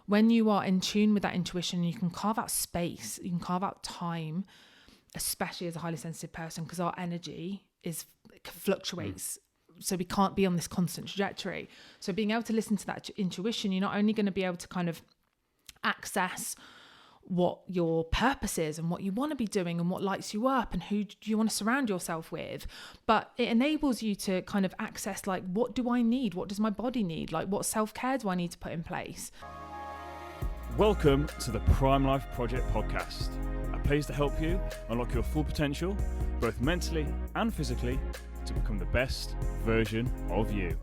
when you are in tune with that intuition, you can carve out space, you can carve out time, especially as a highly sensitive person, because our energy fluctuates. So we can't be on this constant trajectory. So being able to listen to that intuition, you're not only going to be able to kind of access what your purpose is and what you want to be doing and what lights you up and who do you want to surround yourself with, but it enables you to kind of access, like, what do I need? What does my body need? Like, what self-care do I need to put in place? Welcome to the Prime Life Project podcast, a place to help you unlock your full potential, both mentally and physically, to become the best version of you.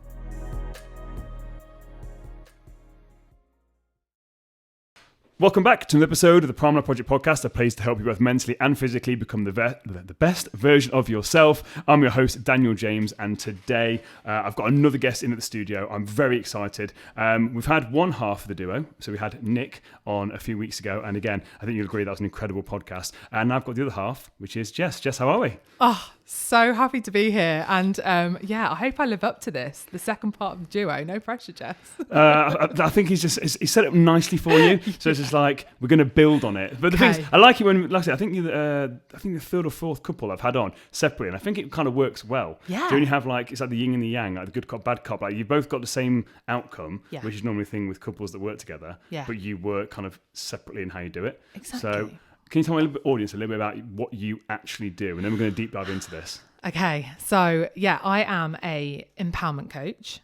Welcome back to an episode of the Prime Life Project podcast, a place to help you both mentally and physically become the best version of yourself. I'm your host, Daniel James, and today I've got another guest in at the studio. I'm very excited. We've had one half of the duo, so we had Nick on a few weeks ago, and again, I think you'll agree that was an incredible podcast. And now I've got the other half, which is Jess. Jess, how are we? Oh, so happy to be here. And I hope I live up to this. The second part of the duo. No pressure, Jess. I think he set it up nicely for you. So it's just like, we're going to build on it. But the thing is, I like it when, like I said, I think the third or fourth couple I've had on separately, and I think it kind of works well. Yeah. Do you only have it's like the yin and the yang, like the good cop, bad cop. Like you've both got the same outcome, which is normally a thing with couples that work together. Yeah. But you work kind of separately in how you do it. Exactly. So can you tell my audience a little bit about what you actually do? And then we're going to deep dive into this. Okay. So, I am a empowerment coach.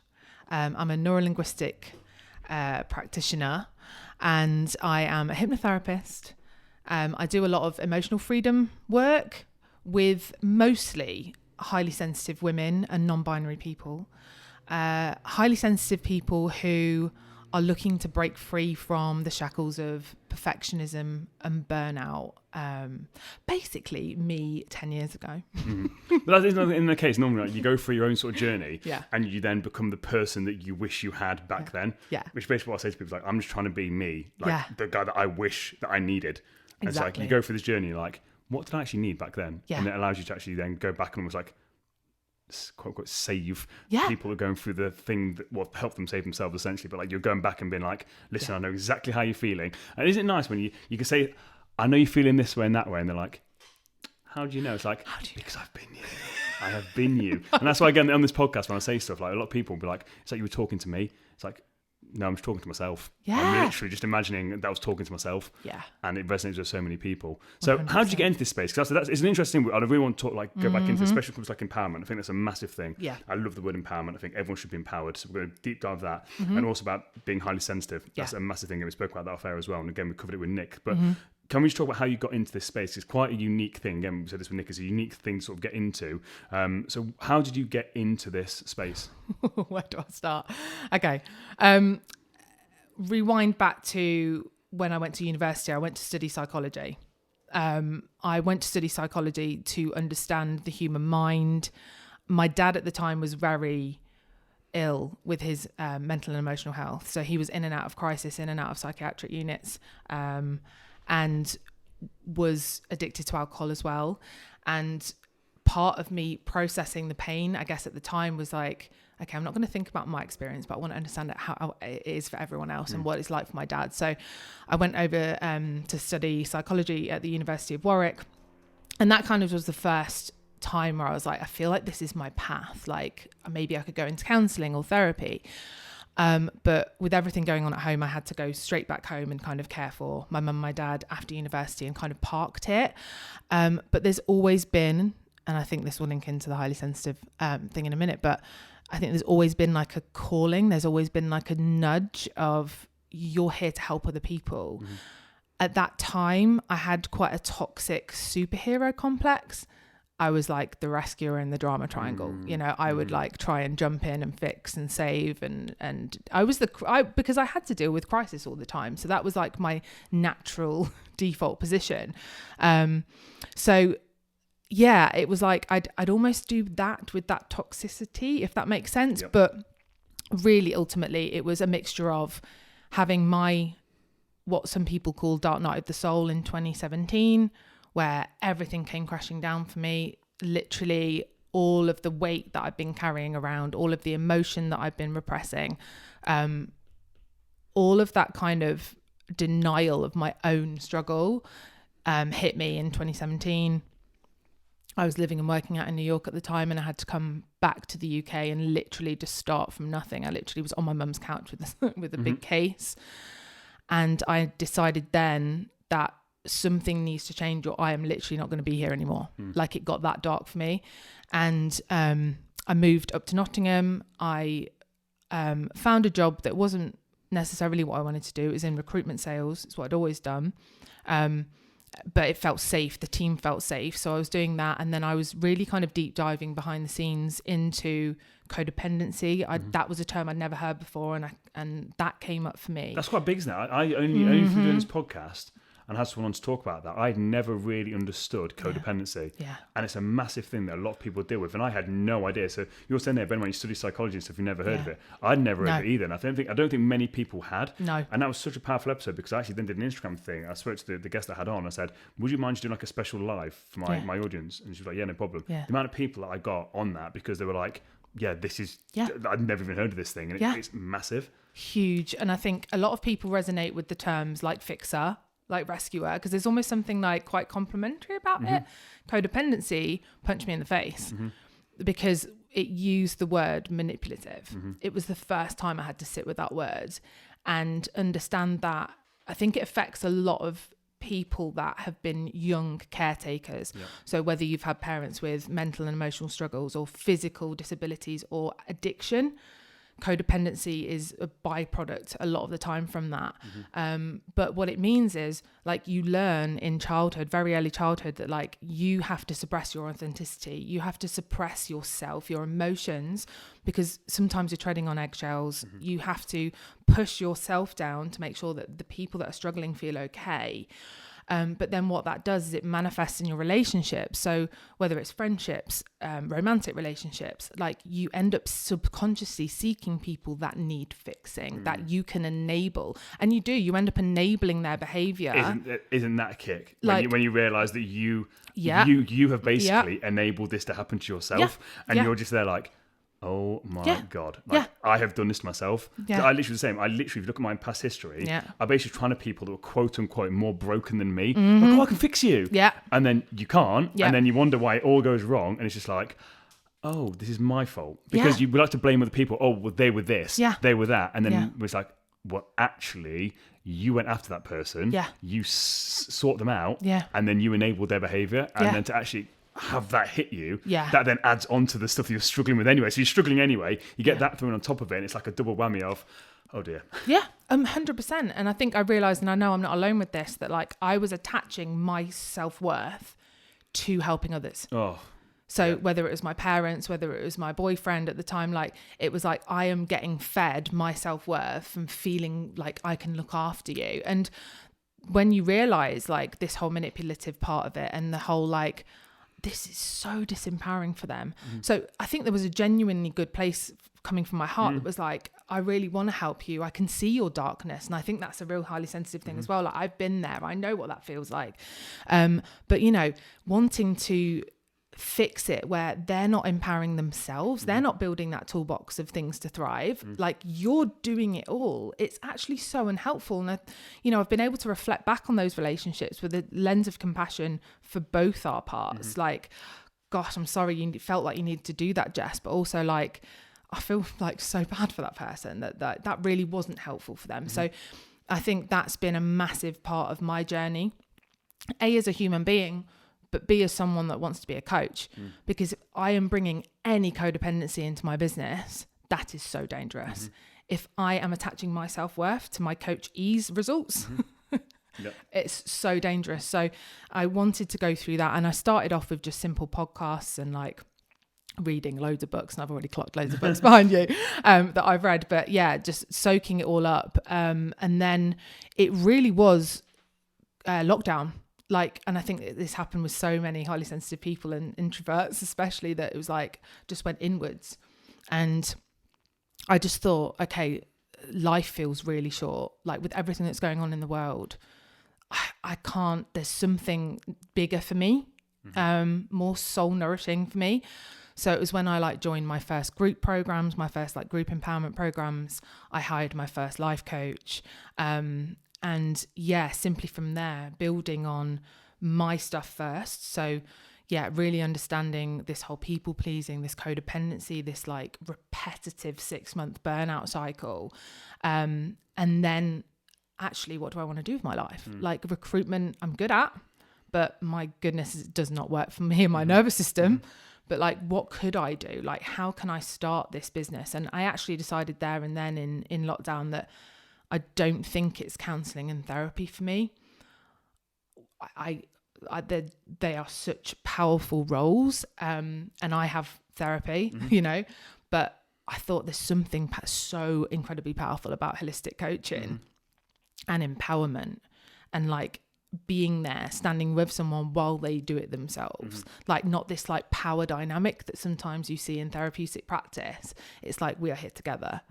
I'm a neurolinguistic practitioner, and I am a hypnotherapist. I do a lot of emotional freedom work with mostly highly sensitive women and non-binary people. Highly sensitive people who are looking to break free from the shackles of perfectionism and burnout. Basically me 10 years ago. But that is in the case, normally like, you go through your own sort of journey and you then become the person that you wish you had back then. Yeah. Which basically what I say to people is like, I'm just trying to be me, the guy that I wish that I needed. And it's like, you go through this journey, like, what did I actually need back then? Yeah. And it allows you to actually then go back and almost like, quote unquote, save people who are going through the thing that will help them save themselves essentially, but like you're going back and being like, listen, I know exactly how you're feeling. And isn't it nice when you can say, I know you're feeling this way and that way, and they're like, how do you know? It's like, because I've been you. I have been you. And that's why again on this podcast when I say stuff, like a lot of people will be like, it's like you were talking to me. It's like, no, I'm just talking to myself. Yeah. I'm literally just imagining that I was talking to myself. Yeah. And it resonates with so many people. So 100%. How did you get into this space? Because it's an interesting, I really want to talk, go back into, especially when it's like empowerment. I think that's a massive thing. Yeah. I love the word empowerment. I think everyone should be empowered. So we're going to deep dive that. And also about being highly sensitive. That's a massive thing. And we spoke about that off air as well. And again, we covered it with Nick. But can we just talk about how you got into this space? It's quite a unique thing. Again, we said this with Nick, it's a unique thing to sort of get into. So how did you get into this space? Where do I start? Okay. Rewind back to when I went to university. I went to study psychology. I went to study psychology to understand the human mind. My dad at the time was very ill with his mental and emotional health. So he was in and out of crisis, in and out of psychiatric units, and was addicted to alcohol as well. And part of me processing the pain, I guess at the time, was like, okay, I'm not going to think about my experience, but I want to understand how it is for everyone else and what it's like for my dad. So I went over to study psychology at the University of Warwick. And that kind of was the first time where I was like, I feel like this is my path. Like maybe I could go into counselling or therapy. But with everything going on at home, I had to go straight back home and kind of care for my mum and my dad after university and kind of parked it. But there's always been, and I think this will link into the highly sensitive thing in a minute, but I think there's always been like a calling. There's always been like a nudge of you're here to help other people. At that time, I had quite a toxic superhero complex. I was like the rescuer in the drama triangle. You know, I would like try and jump in and fix and save. And I was because I had to deal with crisis all the time. So that was like my natural default position. So yeah, it was like I'd almost do that with that toxicity, if that makes sense. Yep. But really, ultimately, it was a mixture of having my, what some people call dark night of the soul in 2017, where everything came crashing down for me. Literally all of the weight that I've been carrying around, all of the emotion that I've been repressing, all of that kind of denial of my own struggle hit me in 2017. I was living and working out in New York at the time, and I had to come back to the UK and literally just start from nothing. I literally was on my mum's couch with a big case. And I decided then that something needs to change, or I am literally not going to be here anymore. Like, it got that dark for me. And I moved up to Nottingham. I found a job that wasn't necessarily what I wanted to do. It was in recruitment sales. It's what I'd always done. But it felt safe. The team felt safe. So I was doing that. And then I was really kind of deep diving behind the scenes into codependency. That was a term I'd never heard before. And that came up for me. That's quite big, isn't it? I only through doing this podcast and had someone on to talk about that, I'd never really understood codependency. Yeah. And it's a massive thing that a lot of people deal with. And I had no idea. So you're saying there, Ben, when you study psychology and stuff, you've never heard of it. I'd never heard of it either. And I don't think many people had. No. And that was such a powerful episode, because I actually then did an Instagram thing. I spoke to the guest I had on. I said, would you mind doing like a special live for my audience? And she was like, yeah, no problem. Yeah. The amount of people that I got on that, because they were like, I'd never even heard of this thing. And it's massive. Huge. And I think a lot of people resonate with the terms like fixer, like rescuer, because there's almost something like quite complimentary about it. Codependency punched me in the face because it used the word manipulative. It was the first time I had to sit with that word and understand that. I think it affects a lot of people that have been young caretakers. So whether you've had parents with mental and emotional struggles or physical disabilities or addiction, codependency is a byproduct a lot of the time from that. But what it means is, like, you learn in childhood, very early childhood, that like you have to suppress your authenticity. You have to suppress yourself, your emotions, because sometimes you're treading on eggshells. You have to push yourself down to make sure that the people that are struggling feel okay. But then what that does is it manifests in your relationships. So whether it's friendships, romantic relationships, like you end up subconsciously seeking people that need fixing, that you can enable. And you end up enabling their behavior. Isn't that a kick? When you realize that you have basically enabled this to happen to yourself, and you're just there like, oh my God. I have done this to myself. I literally the same. If you look at my past history, I basically trying to people that were quote unquote more broken than me. Like, I can fix you. And then you can't. And then you wonder why it all goes wrong. And it's just like, oh, this is my fault. Because you like to blame other people. Oh, well, they were this, they were that. And then it was like, well, actually, you went after that person. You sort them out. And then you enabled their behavior. And then to actually have that hit you, that then adds on to the stuff that you're struggling with anyway. So you're struggling anyway, you get that thrown on top of it, and it's like a double whammy of, oh dear. 100%. And I think I realised, and I know I'm not alone with this, that like I was attaching my self-worth to helping others. So whether it was my parents, whether it was my boyfriend at the time, like it was like I am getting fed my self-worth from feeling like I can look after you. And when you realise like this whole manipulative part of it, and the whole like, this is so disempowering for them. So I think there was a genuinely good place coming from my heart that was like, I really want to help you. I can see your darkness. And I think that's a real highly sensitive thing as well. Like, I've been there. I know what that feels like. But, you know, wanting to fix it where they're not empowering themselves, they're not building that toolbox of things to thrive, like you're doing it all, it's actually so unhelpful. And I've been able to reflect back on those relationships with a lens of compassion for both our parts. Like, gosh, I'm sorry you felt like you needed to do that, Jess, but also like I feel like so bad for that person that really wasn't helpful for them. So I think that's been a massive part of my journey, as a human being, but B, as someone that wants to be a coach, because if I am bringing any codependency into my business, that is so dangerous. If I am attaching my self-worth to my coach E's results, it's so dangerous. So I wanted to go through that. And I started off with just simple podcasts and like reading loads of books. And I've already clocked loads of books behind you that I've read. But yeah, just soaking it all up. And then it really was lockdown. Like, and I think this happened with so many highly sensitive people and introverts, especially, that it was like, just went inwards. And I just thought, okay, life feels really short. Like with everything that's going on in the world, I can't, there's something bigger for me, more soul nourishing for me. So it was when I like joined my first group programs, my first like group empowerment programs. I hired my first life coach. And yeah, simply from there, building on my stuff first. So yeah, really understanding this whole people pleasing, this codependency, this like repetitive 6-month burnout cycle. And then actually, what do I want to do with my life? Like recruitment, I'm good at, but my goodness, it does not work for me and my nervous system. But like, what could I do? Like, how can I start this business? And I actually decided there and then in lockdown that I don't think it's counselling and therapy for me. They are such powerful roles, and I have therapy, you know, but I thought there's something so incredibly powerful about holistic coaching and empowerment, and like being there, standing with someone while they do it themselves. Like not this like power dynamic that sometimes you see in therapeutic practice. It's like we are here together.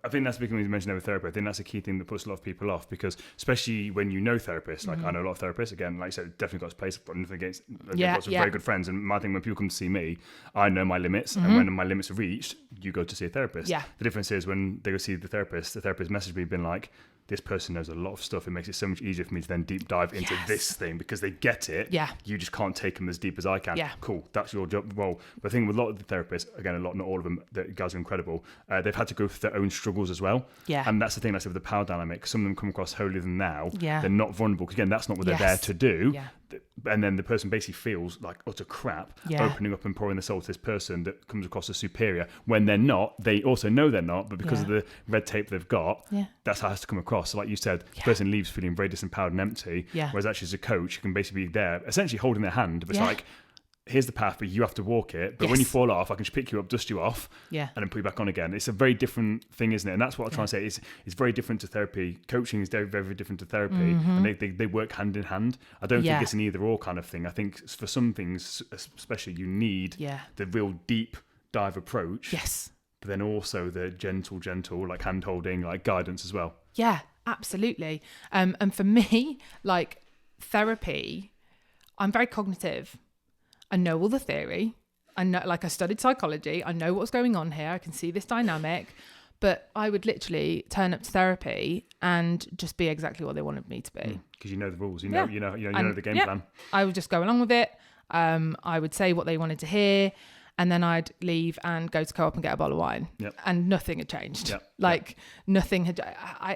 I think that's becoming, you mentioned, over therapy. I think that's a key thing that puts a lot of people off, because especially when you know therapists, like I know a lot of therapists, again, like I said, definitely got its place, but nothing against, lots of very good friends. And my thing, when people come to see me, I know my limits, and when my limits are reached, you go to see a therapist. The difference is when they go see the therapist messaged me being like, this person knows a lot of stuff. It makes it so much easier for me to then deep dive into this thing, because they get it. You just can't take them as deep as I can. Cool. That's your job. Well, the thing with a lot of the therapists, again, a lot, not all of them, the guys are incredible. They've had to go through their own struggles as well. And that's the thing, like I said, with the power dynamic. Some of them come across holier than thou. They're not vulnerable, because again, that's not what they're there to do. And then the person basically feels like utter crap, opening up and pouring the soul to this person that comes across as superior when they're not. They also know they're not, but because of the red tape they've got, that's how it has to come across. So like you said, the person leaves feeling very disempowered and empty, whereas actually as a coach, you can basically be there, essentially holding their hand, but it's like, here's the path, but you have to walk it. But when you fall off, I can just pick you up, dust you off, and then put you back on again. It's a very different thing, isn't it? And that's what I'm trying to say. It's very different to therapy. Coaching is very, very different to therapy, and they work hand in hand. I don't think it's an either or kind of thing. I think for some things, especially, you need the real deep dive approach. But then also the gentle, like hand holding, like guidance as well. Yeah, absolutely. And for me, like therapy, I'm very cognitive. I know all the theory. I know, like I studied psychology. I know what's going on here. I can see this dynamic, but I would literally turn up to therapy and just be exactly what they wanted me to be. Because you know the rules, you know the game plan. I would just go along with it. I would say what they wanted to hear, and then I'd leave and go to Co-op and get a bottle of wine, and nothing had changed. Nothing had.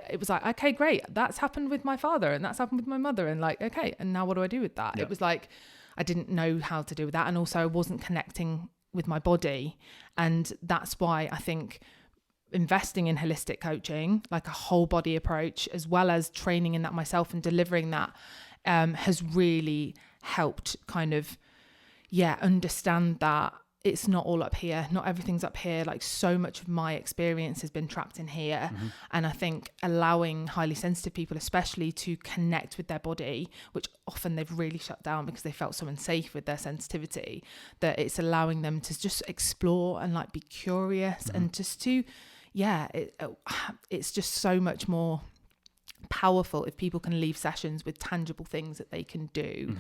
It was like, okay, great. That's happened with my father, and that's happened with my mother, and like, okay, and now what do I do with that? It was like, I didn't know how to do with that. And also I wasn't connecting with my body. And that's why I think investing in holistic coaching, like a whole body approach, as well as training in that myself and delivering that, has really helped kind of, understand that it's not all up here. Not everything's up here. Like so much of my experience has been trapped in here. And I think allowing highly sensitive people, especially, to connect with their body, which often they've really shut down because they felt so unsafe with their sensitivity, that it's allowing them to just explore and like be curious and just to, it's just so much more powerful if people can leave sessions with tangible things that they can do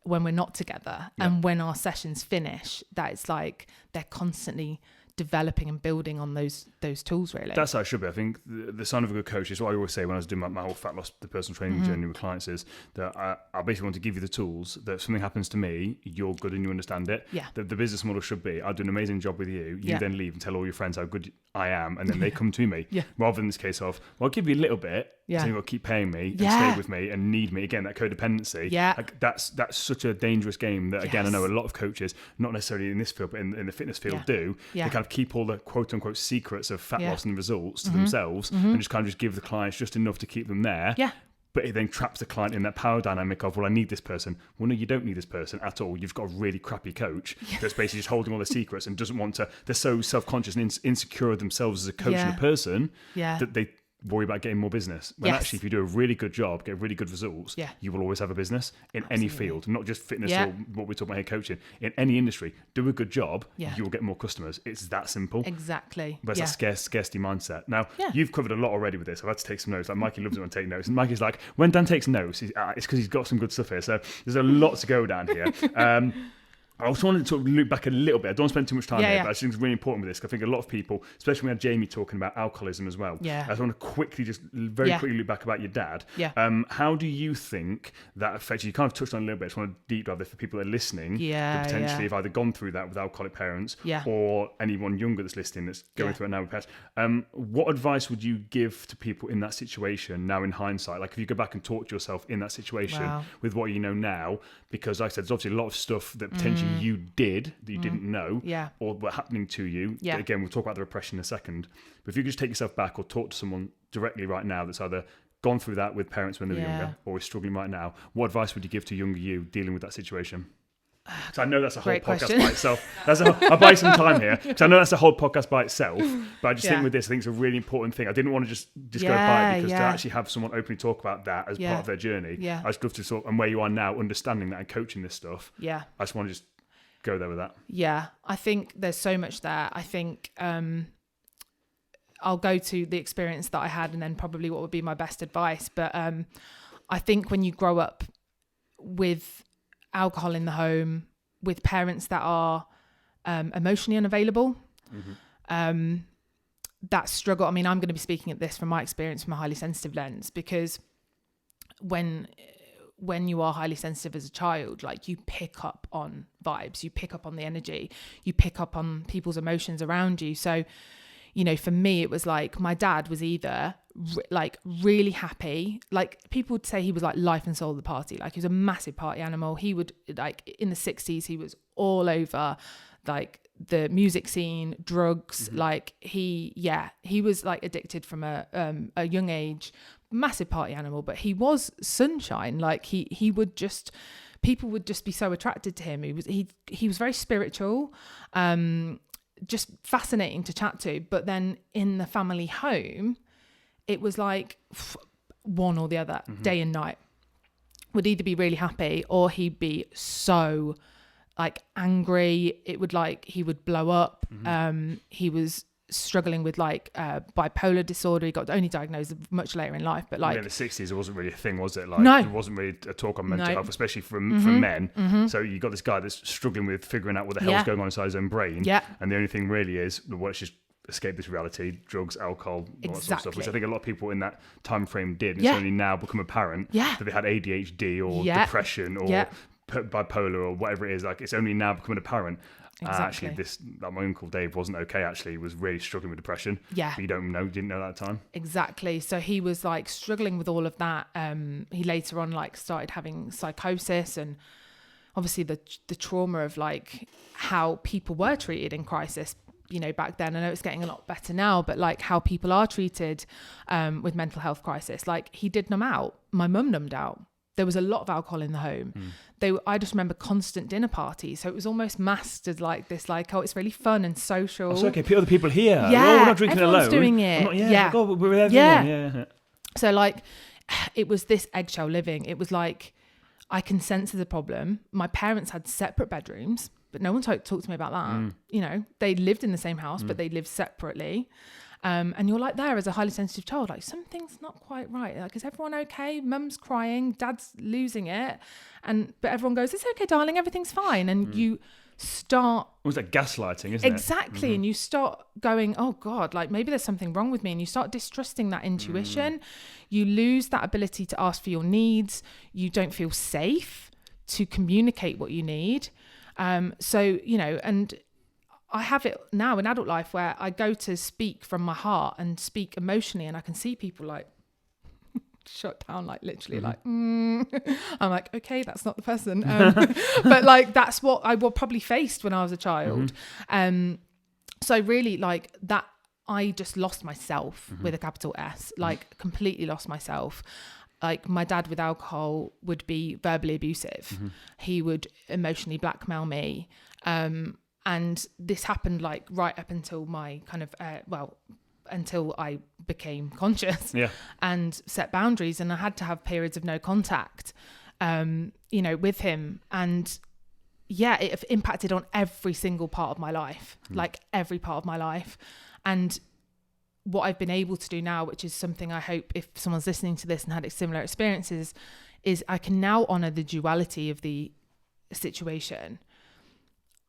when we're not together, and when our sessions finish, that it's like they're constantly developing and building on those tools, really. That's how it should be. I think the sign of a good coach is what I always say when I was doing my whole fat loss, the personal training journey with clients, is that I basically want to give you the tools that if something happens to me, you're good and you understand it. The business model should be, I do an amazing job with you, you then leave and tell all your friends how good I am, and then they come to me, rather than this case of, well, I'll give you a little bit, so you've got to keep paying me and stay with me and need me. Again, that codependency. Like that's such a dangerous game that, again, I know a lot of coaches, not necessarily in this field, but in the fitness field do. They kind of keep all the quote unquote secrets of fat loss and results to themselves, and just kind of just give the clients just enough to keep them there. But it then traps the client in that power dynamic of, well, I need this person. Well, no, you don't need this person at all. You've got a really crappy coach that's basically just holding all the secrets and doesn't want to. They're so self-conscious and insecure of themselves as a coach and a person that they worry about getting more business. When actually, if you do a really good job, get really good results, you will always have a business in any field, not just fitness or what we're talking about here, coaching. In any industry, do a good job, you will get more customers. It's that simple. Exactly. But it's that scarcity mindset. Now, you've covered a lot already with this. I've had to take some notes. Like Mikey loves it when I take notes. And Mikey's like, when Dan takes notes, it's because he's got some good stuff here. So there's a lot to go down here. I also wanted to sort of loop back a little bit. I don't want to spend too much time here, but I think it's really important with this. I think a lot of people, especially when we had Jamie talking about alcoholism as well. I just want to quickly, very quickly loop back about your dad. How do you think that affects you? You kind of touched on it a little bit. I just want to deep dive this for people that are listening. That potentially have either gone through that with alcoholic parents or anyone younger that's listening that's going through it now with parents. What advice would you give to people in that situation now in hindsight? Like if you go back and talk to yourself in that situation with what you know now, because like I said, there's obviously a lot of stuff that potentially you did that you didn't know or were happening to you. Again, we'll talk about the repression in a second. But if you could just take yourself back or talk to someone directly right now that's either gone through that with parents when they were younger or is struggling right now, what advice would you give to younger you dealing with that situation? Because I know that's a whole podcast by itself. I'll buy some time here. Because I know that's a whole podcast by itself. But I just think with this, I think it's a really important thing. I didn't want to just go by it because to actually have someone openly talk about that as part of their journey. I just love to sort of, and where you are now, understanding that and coaching this stuff. I just want to just go there with that. I think there's so much there. I think I'll go to the experience that I had and then probably what would be my best advice. But I think when you grow up with alcohol in the home, with parents that are emotionally unavailable, that struggle. I mean, I'm going to be speaking at this from my experience from a highly sensitive lens, because when you are highly sensitive as a child, like you pick up on vibes, you pick up on the energy, you pick up on people's emotions around you. So, you know, for me, it was like my dad was either like really happy, like people would say he was like life and soul of the party, like he was a massive party animal. He would, like in the 60s, he was all over like the music scene, drugs, like he was like addicted from a young age, massive party animal, but he was sunshine. Like he would just, people would just be so attracted to him. He was very spiritual, just fascinating to chat to. But then in the family home, it was like one or the other, day and night. Would either be really happy or he'd be so like angry. It would like, he would blow up. He was struggling with like bipolar disorder. He got only diagnosed much later in life, but like in the 60s it wasn't really a thing, was it? Like there wasn't really a talk on mental health, especially from men. So you got this guy that's struggling with figuring out what the hell's going on inside his own brain, and the only thing really is, well, let's just escape this reality, drugs, alcohol, all that sort of stuff, which I think a lot of people in that time frame did. And it's only now become apparent that they had ADHD or depression or bipolar or whatever it is. Like it's only now becoming apparent. Actually, my uncle Dave wasn't okay. Actually, he was really struggling with depression. But you didn't know that at the time. Exactly. So he was like struggling with all of that. He later on like started having psychosis, and obviously the trauma of like how people were treated in crisis, you know, back then. I know it's getting a lot better now, but like how people are treated with mental health crisis. Like he did numb out. My mum numbed out. There was a lot of alcohol in the home. I just remember constant dinner parties. So it was almost masked as like this, like, oh, it's really fun and social. It's okay, other people here. Yeah, we're not drinking everyone's alone. Doing it. God, we're with everyone. Yeah. So like, it was this eggshell living. It was like, I can sense the problem. My parents had separate bedrooms, but no one talked to me about that. You know, they lived in the same house, but they lived separately. And you're like there as a highly sensitive child, like something's not quite right. Like, is everyone okay? Mum's crying, dad's losing it. But everyone goes, it's okay, darling, everything's fine. And you start... It was like gaslighting, isn't it? Exactly. And you start going, oh God, like maybe there's something wrong with me. And you start distrusting that intuition. You lose that ability to ask for your needs. You don't feel safe to communicate what you need. So, you know, and... I have it now in adult life where I go to speak from my heart and speak emotionally, and I can see people like shut down, like literally like, I'm like, okay, that's not the person. But like, that's what I probably faced when I was a child. So really like that, I just lost myself with a capital S, like completely lost myself. Like my dad with alcohol would be verbally abusive. He would emotionally blackmail me. And this happened like right up until my kind of, until I became conscious and set boundaries. And I had to have periods of no contact, you know, with him. And it impacted on every single part of my life, like every part of my life. And what I've been able to do now, which is something I hope if someone's listening to this and had similar experiences, is I can now honor the duality of the situation.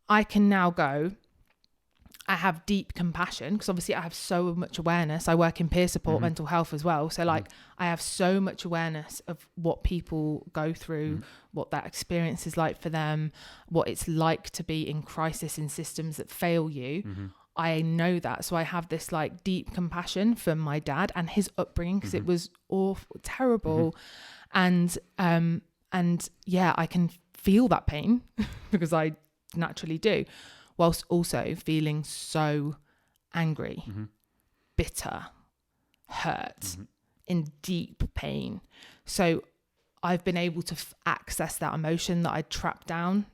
I can now go, I have deep compassion, because obviously I have so much awareness. I work in peer support, mental health as well. So like I have so much awareness of what people go through, what that experience is like for them, what it's like to be in crisis in systems that fail you. I know that. So I have this like deep compassion for my dad and his upbringing, because it was awful, terrible. And yeah, I can feel that pain because I naturally do, whilst also feeling so angry, bitter, hurt, in deep pain. So I've been able to access that emotion that I trapped down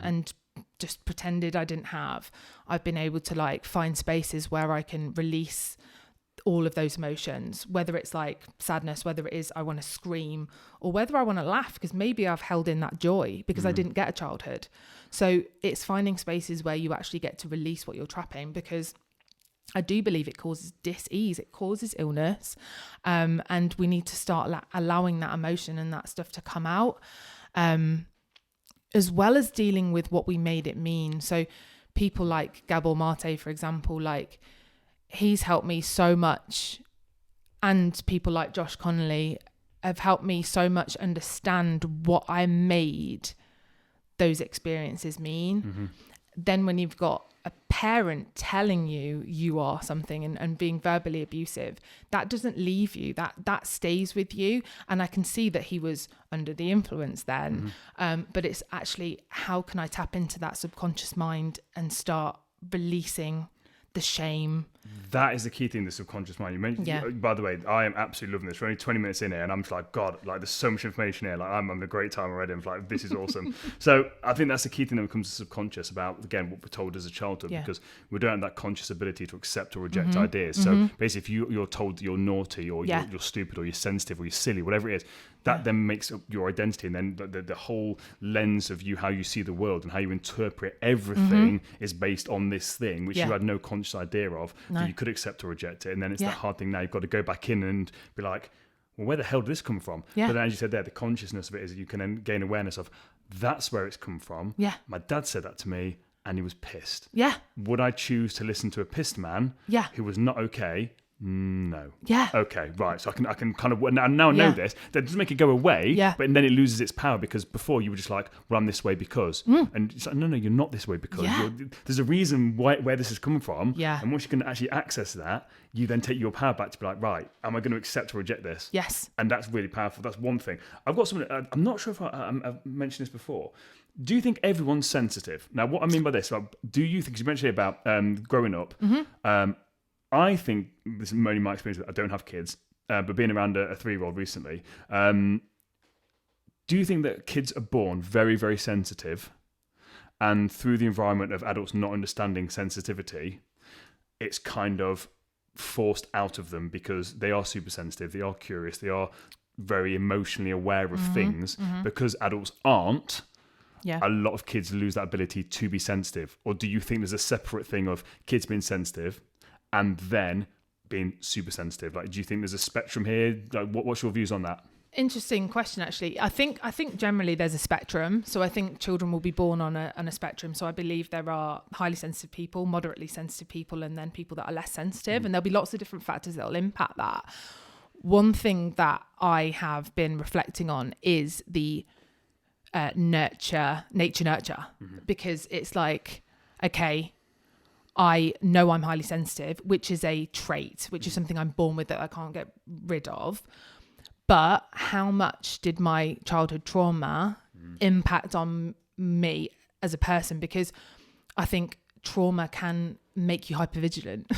and just pretended I didn't have. I've been able to like find spaces where I can release all of those emotions, whether it's like sadness, whether it is I want to scream, or whether I want to laugh, because maybe I've held in that joy because I didn't get a childhood. So it's finding spaces where you actually get to release what you're trapping, because I do believe it causes dis-ease, it causes illness, and we need to start allowing that emotion and that stuff to come out, as well as dealing with what we made it mean. So people like Gabor Mate, for example, like he's helped me so much, and people like Josh Connolly have helped me so much understand what I made those experiences mean. Then when you've got a parent telling you you are something and being verbally abusive, that doesn't leave you, that stays with you. And I can see that he was under the influence then, but it's actually, how can I tap into that subconscious mind and start releasing the shame? That is the key thing, the subconscious mind. You mentioned, by the way, I am absolutely loving this. We're only 20 minutes in here and I'm just like, God, like there's so much information here. Like I'm having a great time already. I'm like, this is awesome. So I think that's the key thing when it comes to subconscious, about, again, what we're told as a childhood, because we don't have that conscious ability to accept or reject ideas. So basically, if you're told that you're naughty or you're stupid or you're sensitive or you're silly, whatever it is, that then makes up your identity, and then the whole lens of you, how you see the world and how you interpret everything is based on this thing, which you had no conscious idea of, that you could accept or reject it. And then it's that hard thing now, you've got to go back in and be like, well, where the hell did this come from? But then, as you said there, the consciousness of it is you can then gain awareness of, that's where it's come from. My dad said that to me and he was pissed. Would I choose to listen to a pissed man who was not okay? No. Okay, right. So I can kind of now know this. That doesn't make it go away, but then it loses its power, because before you were just like, well, I'm this way because, and it's like, no, you're not this way because. There's a reason where this is coming from, and once you can actually access that, you then take your power back to be like, right, am I going to accept or reject this? And that's really powerful. That's one thing. I've got something. I'm not sure if I've mentioned this before. Do you think everyone's sensitive? Now, what I mean by this, do you think, because you mentioned about growing up, I think, this is only my experience, I don't have kids, but being around a 3-year-old recently, do you think that kids are born very, very sensitive, and through the environment of adults not understanding sensitivity, it's kind of forced out of them because they are super sensitive, they are curious, they are very emotionally aware of things, because adults aren't? A lot of kids lose that ability to be sensitive. Or do you think there's a separate thing of kids being sensitive and then being super sensitive? Like, do you think there's a spectrum here? Like, what's your views on that? Interesting question, actually. I think generally there's a spectrum. So I think children will be born on a spectrum. So I believe there are highly sensitive people, moderately sensitive people, and then people that are less sensitive. And there'll be lots of different factors that will impact that. One thing that I have been reflecting on is the nature, because it's like, okay, I know I'm highly sensitive, which is a trait, which is something I'm born with that I can't get rid of. But how much did my childhood trauma impact on me as a person? Because I think trauma can make you hypervigilant.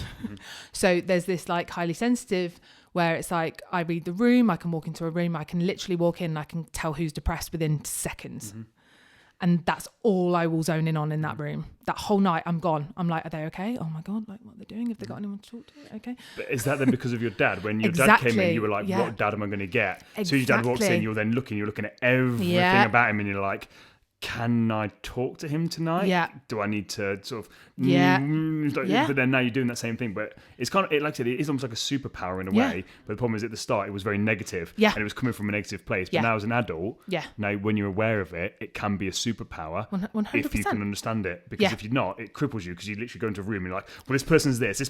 So there's this like highly sensitive where it's like, I read the room, I can walk into a room, I can literally walk in and I can tell who's depressed within seconds. And that's all I will zone in on in that room. That whole night, I'm gone. I'm like, are they okay? Oh my God, like what are they doing? Have they got anyone to talk to? Okay. But is that then because of your dad? When your dad came in, you were like, what dad am I going to get? So your dad walks in, you're looking at everything about him and you're like, can I talk to him tonight? Yeah. Do I need to sort of... But then now you're doing that same thing. But it's kind of, like I said, it is almost like a superpower in a way. But the problem is at the start, it was very negative. Yeah. And it was coming from a negative place. But now as an adult, now when you're aware of it, it can be a superpower 100%. if you can understand it. Because if you're not, it cripples you because you literally go into a room and you're like, well, this person's this. You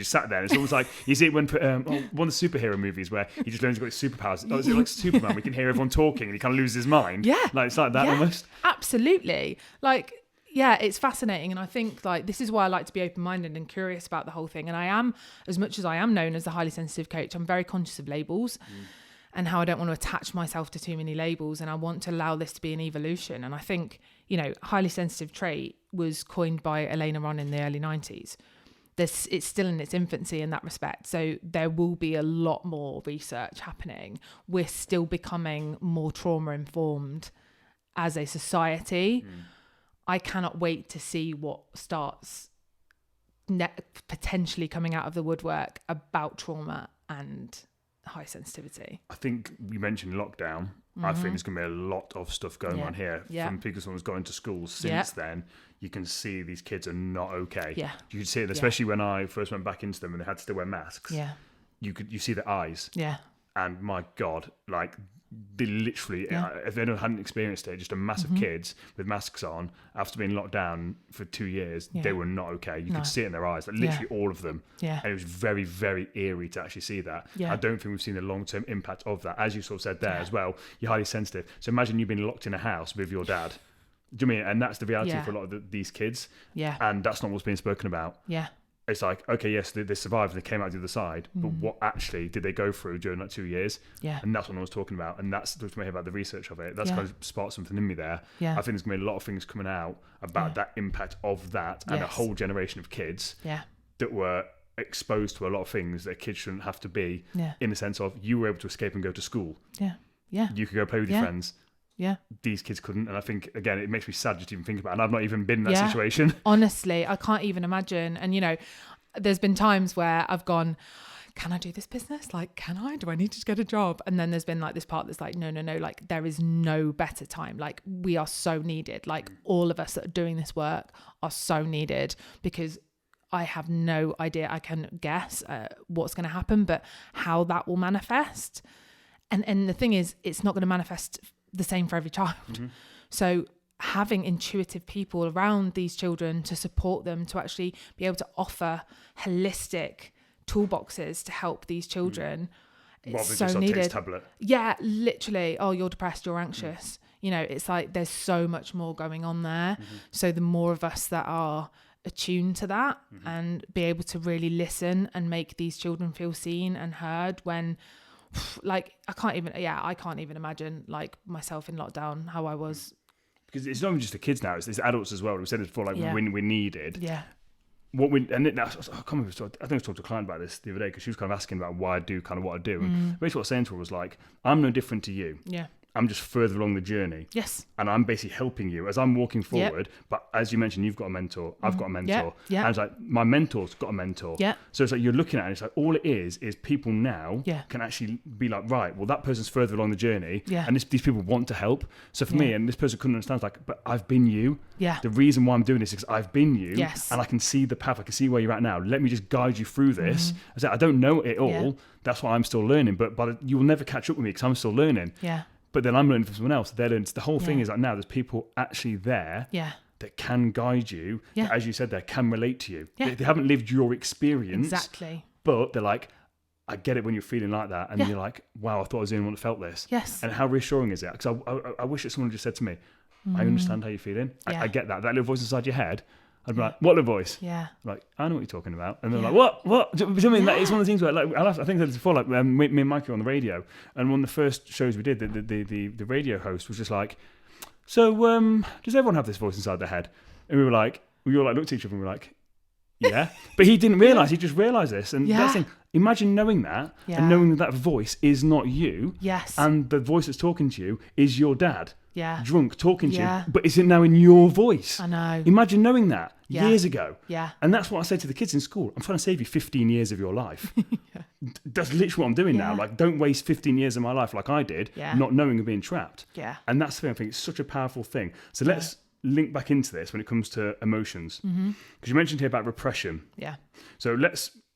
just sat there. And it's almost like, you see it when one of the superhero movies where he just learns he's got his superpowers. Oh, is it like Superman? We can hear everyone talking and he kind of loses his mind. Yeah. Like, it's like that almost. Absolutely. Like, yeah, it's fascinating. And I think like this is why I like to be open-minded and curious about the whole thing. And I am, as much as I am known as the highly sensitive coach, I'm very conscious of labels and how I don't want to attach myself to too many labels. And I want to allow this to be an evolution. And I think, you know, highly sensitive trait was coined by Elena Ron in the early 90s. It's still in its infancy in that respect. So there will be a lot more research happening. We're still becoming more trauma informed as a society. I cannot wait to see what starts potentially coming out of the woodwork about trauma and high sensitivity. I think you mentioned lockdown. I think there's going to be a lot of stuff going on here. From people who's going to schools since then, you can see these kids are not okay. You can see it, especially when I first went back into them and they had to still wear masks. You see their eyes. And my God, like they literally, if anyone hadn't experienced it, just a mass of kids with masks on after being locked down for 2 years, they were not okay. You could see it in their eyes, like literally all of them. And it was very, very eerie to actually see that. I don't think we've seen the long-term impact of that. As you sort of said there as well, you're highly sensitive. So imagine you've been locked in a house with your dad. Do you mean? And that's the reality for a lot of these kids. And that's not what's being spoken about. It's like, okay, yes, they survived and they came out the other side, but what actually did they go through during that 2 years? And that's what I was talking about. And that's what I hear about the research of it. That's kind of sparked something in me there. I think there's going to be a lot of things coming out about that impact of that and a whole generation of kids that were exposed to a lot of things that kids shouldn't have to be in the sense of you were able to escape and go to school. You could go play with your friends. These kids couldn't. And I think, again, it makes me sad just to even think about it. And I've not even been in that situation. Honestly, I can't even imagine. And, you know, there's been times where I've gone, can I do this business? Like, can I? Do I need to get a job? And then there's been like this part that's like, no. Like, there is no better time. Like, we are so needed. Like, all of us that are doing this work are so needed because I have no idea. I can guess what's going to happen, but how that will manifest. And the thing is, it's not going to manifest the same for every child. So having intuitive people around these children to support them, to actually be able to offer holistic toolboxes to help these children, it's so needed. Tablet. Yeah, literally. Oh, you're depressed, you're anxious. You know, it's like there's so much more going on there. So the more of us that are attuned to that and be able to really listen and make these children feel seen and heard when, like, I can't even imagine like myself in lockdown, how I was. Because it's not even just the kids now, it's adults as well. We said it before, like when we're needed. I think I was talking to a client about this the other day because she was kind of asking about why I do kind of what I do. And basically what I was saying to her was like, I'm no different to you. I'm just further along the journey. And I'm basically helping you as I'm walking forward. But as you mentioned, you've got a mentor. I've got a mentor. And it's like, my mentor's got a mentor. So it's like, you're looking at it, it's like, all it is people now can actually be like, right, well, that person's further along the journey. And these people want to help. So for me, and this person couldn't understand, it's like, but I've been you. The reason why I'm doing this is because I've been you. And I can see the path. I can see where you're at now. Let me just guide you through this. I said, I don't know it all. That's why I'm still learning. But you will never catch up with me because I'm still learning. But then I'm learning from someone else. They're learning. The whole thing is like now there's people actually there that can guide you, that, as you said, there can relate to you. They haven't lived your experience. Exactly. But they're like, I get it when you're feeling like that. And you're like, wow, I thought I was the only one that felt this. And how reassuring is that? Because I wish that someone just said to me, I understand how you're feeling. I get that. That little voice inside your head. I'd be like, what little voice? I'm like, I know what you're talking about. And they're like, what? Do you know what I mean? Like, it's one of the things where, like, I think I said before, like, me and Mikey were on the radio, and one of the first shows we did, the radio host was just like, so does everyone have this voice inside their head? And we all looked at each other and we were like, yeah. But he didn't realise, he just realised this. And that's the thing, imagine knowing that, and knowing that voice is not you. And the voice that's talking to you is your dad. Drunk, talking to you, but is it now in your voice? I know. Imagine knowing that. years ago. Yeah. And that's what I say to the kids in school. I'm trying to save you 15 years of your life. That's literally what I'm doing now. Like, don't waste 15 years of my life like I did, not knowing and being trapped. Yeah. And that's the thing. I think it's such a powerful thing. So let's link back into this when it comes to emotions. Because you mentioned here about repression. Yeah. So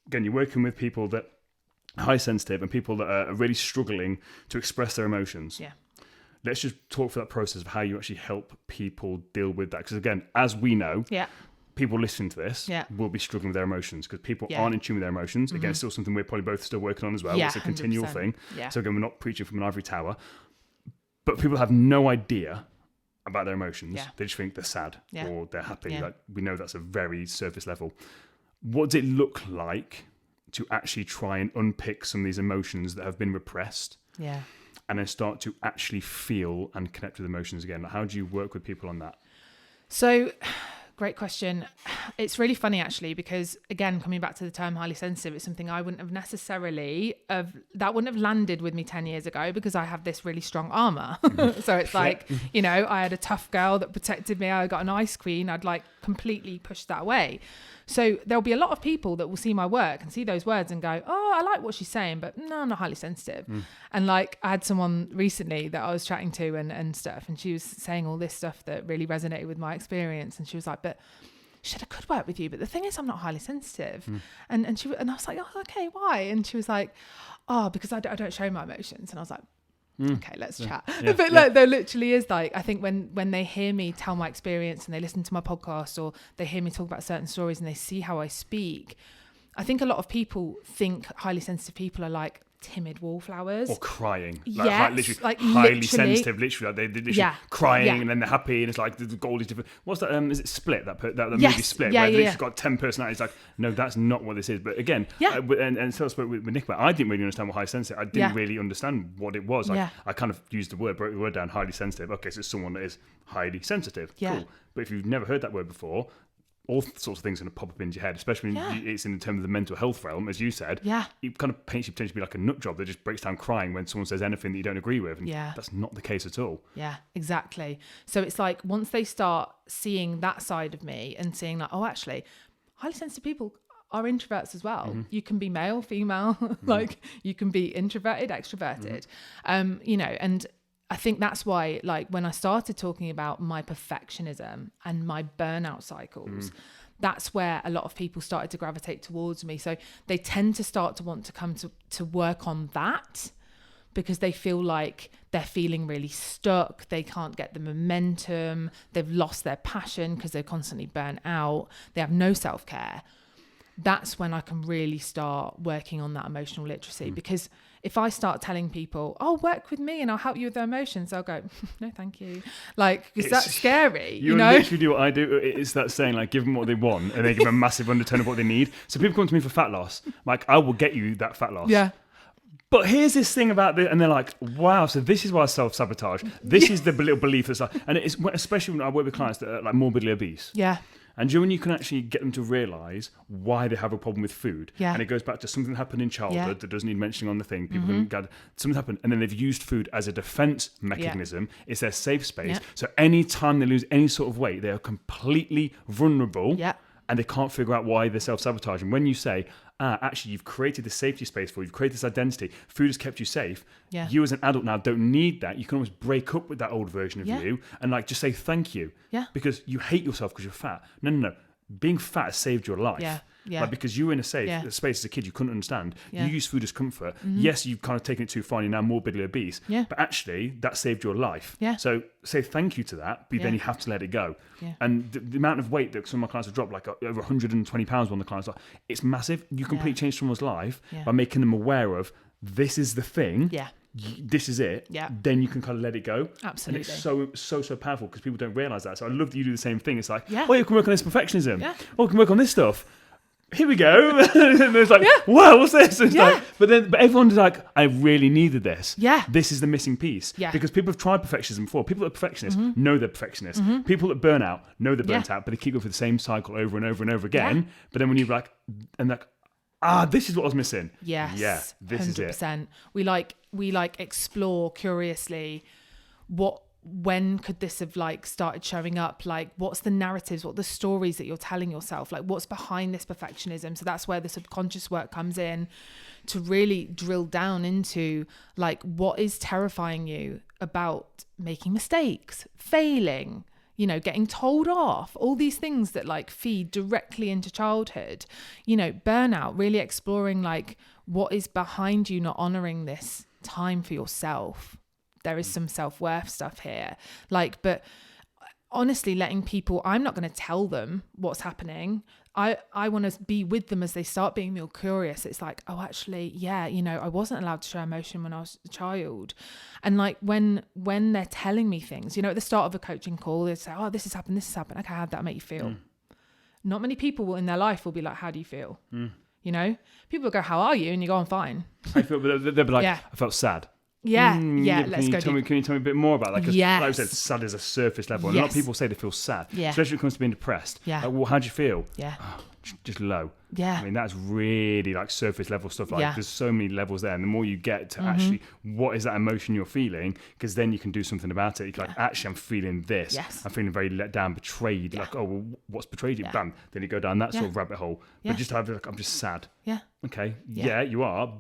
again, you're working with people that are high sensitive and people that are really struggling to express their emotions. Yeah. Let's just talk through that process of how you actually help people deal with that. Because again, as we know, people listening to this will be struggling with their emotions because people aren't in tune with their emotions. Again, it's still something we're probably both still working on as well. It's a continual 100%. Thing. Yeah. So again, we're not preaching from an ivory tower. But people have no idea about their emotions. Yeah. They just think they're sad or they're happy. Yeah. Like, we know that's a very surface level. What does it look like to actually try and unpick some of these emotions that have been repressed? Yeah. And then start to actually feel and connect with emotions again? How do you work with people on that? So, great question. It's really funny, actually, because, again, coming back to the term highly sensitive, it's something I wouldn't have necessarily, that wouldn't have landed with me 10 years ago because I have this really strong armor. So it's like, you know, I had a tough girl that protected me. I got an ice queen. I'd like completely pushed that away. So there'll be a lot of people that will see my work and see those words and go, oh, I like what she's saying, but no, I'm not highly sensitive. And like, I had someone recently that I was chatting to and stuff, and she was saying all this stuff that really resonated with my experience. And she was like, but shit, I could work with you, but the thing is, I'm not highly sensitive. And I was like, oh, okay, why? And she was like, oh, because I don't show my emotions. And I was like, okay, let's chat. But like, there literally is, like, I think when they hear me tell my experience and they listen to my podcast or they hear me talk about certain stories and they see how I speak, I think a lot of people think highly sensitive people are like timid wallflowers or crying, literally highly sensitive, literally like they literally crying and then they're happy and it's like the goal is different. What's that? Is it Split? That movie Split, where they've got 10 personalities. Like, no, that's not what this is. But again, and so I spoke with Nick about. I didn't really understand what highly sensitive. I didn't really understand what it was. Like, I kind of used the word, broke the word down. Highly sensitive. Okay, so it's someone that is highly sensitive. Cool. But if you've never heard that word before, all sorts of things are going to pop up into your head, especially when it's in terms of the mental health realm, as you said. Yeah. It kind of paints you potentially to be like a nut job that just breaks down crying when someone says anything that you don't agree with. And that's not the case at all. Yeah, exactly. So it's like, once they start seeing that side of me and seeing like, oh, actually, highly sensitive people are introverts as well. You can be male, female, like you can be introverted, extroverted, you know, and I think that's why, like, when I started talking about my perfectionism and my burnout cycles, that's where a lot of people started to gravitate towards me. So they tend to start to want to come to work on that because they feel like they're feeling really stuck. They can't get the momentum. They've lost their passion because they're constantly burnt out. They have no self-care. That's when I can really start working on that emotional literacy, because if I start telling people, oh, work with me and I'll help you with their emotions, they'll go, no, thank you. Like, because that's scary, you know? Literally do what I do. It's that saying, like, give them what they want and they give them a massive undertone of what they need. So people come to me for fat loss. Like, I will get you that fat loss. Yeah. But here's this thing about this, and they're like, wow, so this is why I self-sabotage. This is the little belief that's like, and it's especially when I work with clients that are like morbidly obese. Yeah. And when you can actually get them to realise why they have a problem with food. Yeah. And it goes back to something that happened in childhood that doesn't need mentioning on the thing. People can gather, something happened, and then they've used food as a defence mechanism. Yeah. It's their safe space. Yeah. So any time they lose any sort of weight, they are completely vulnerable. Yeah. And they can't figure out why they're self-sabotaging. When you say, actually, you've created this safety space for you, you've created this identity, food has kept you safe, you as an adult now don't need that. You can almost break up with that old version of you and like just say thank you. Yeah. Because you hate yourself because you're fat. No. Being fat has saved your life. Yeah. Yeah. Like, because you were in a space as a kid you couldn't understand. Yeah. You use food as comfort. Yes, you've kind of taken it too far and you're now morbidly obese. Yeah. But actually, that saved your life. Yeah. So say thank you to that, but then you have to let it go. Yeah. And the amount of weight that some of my clients have dropped, like over 120 pounds, one of the clients, it's massive. You completely change someone's life by making them aware of, this is the thing. Yeah. This is it. Yeah. Then you can kind of let it go. Absolutely. And it's so powerful because people don't realise that. So I love that you do the same thing. It's like, oh, you can work on this perfectionism. Yeah. Oh, you can work on this stuff. Here we go. And it's like, wow, what's this? It's like, but everyone's like, I really needed this. Yeah. This is the missing piece. Yeah. Because people have tried perfectionism before. People that are perfectionists know they're perfectionists. People that burn out know they're burnt out, but they keep going through the same cycle over and over and over again. Yeah. But then when you're like, this is what I was missing. Yes. Yeah. This 100%. Is it. We explore curiously what when could this have like started showing up? Like, what's the narratives, what the stories that you're telling yourself? Like, what's behind this perfectionism? So that's where the subconscious work comes in, to really drill down into like, what is terrifying you about making mistakes, failing, you know, getting told off, all these things that like feed directly into childhood, you know, burnout, really exploring like what is behind you not honoring this time for yourself. There is some self-worth stuff here. Like, but honestly, letting people, I'm not going to tell them what's happening. I want to be with them as they start being more curious. It's like, oh, actually, yeah, you know, I wasn't allowed to show emotion when I was a child. And like when they're telling me things, you know, at the start of a coaching call, they say, oh, this has happened. Okay, how'd that make you feel? Not many people in their life will be like, how do you feel? You know, people will go, how are you? And you go, I'm fine. I feel, but they'll be like, I felt sad. Let's go. Can you tell me a bit more about that? Because like I said, sad is a surface level. And a lot of people say they feel sad, especially when it comes to being depressed. Like, well, how do you feel? Oh, just low. I mean, that's really like surface level stuff. Like there's so many levels there, and the more you get to actually what is that emotion you're feeling, because then you can do something about it. You can like, actually, I'm feeling this. I'm feeling very let down, betrayed. Like, oh, well, what's betrayed you? Bam. Then you go down that sort of rabbit hole. But just have like, I'm just sad. Okay. Yeah, you are.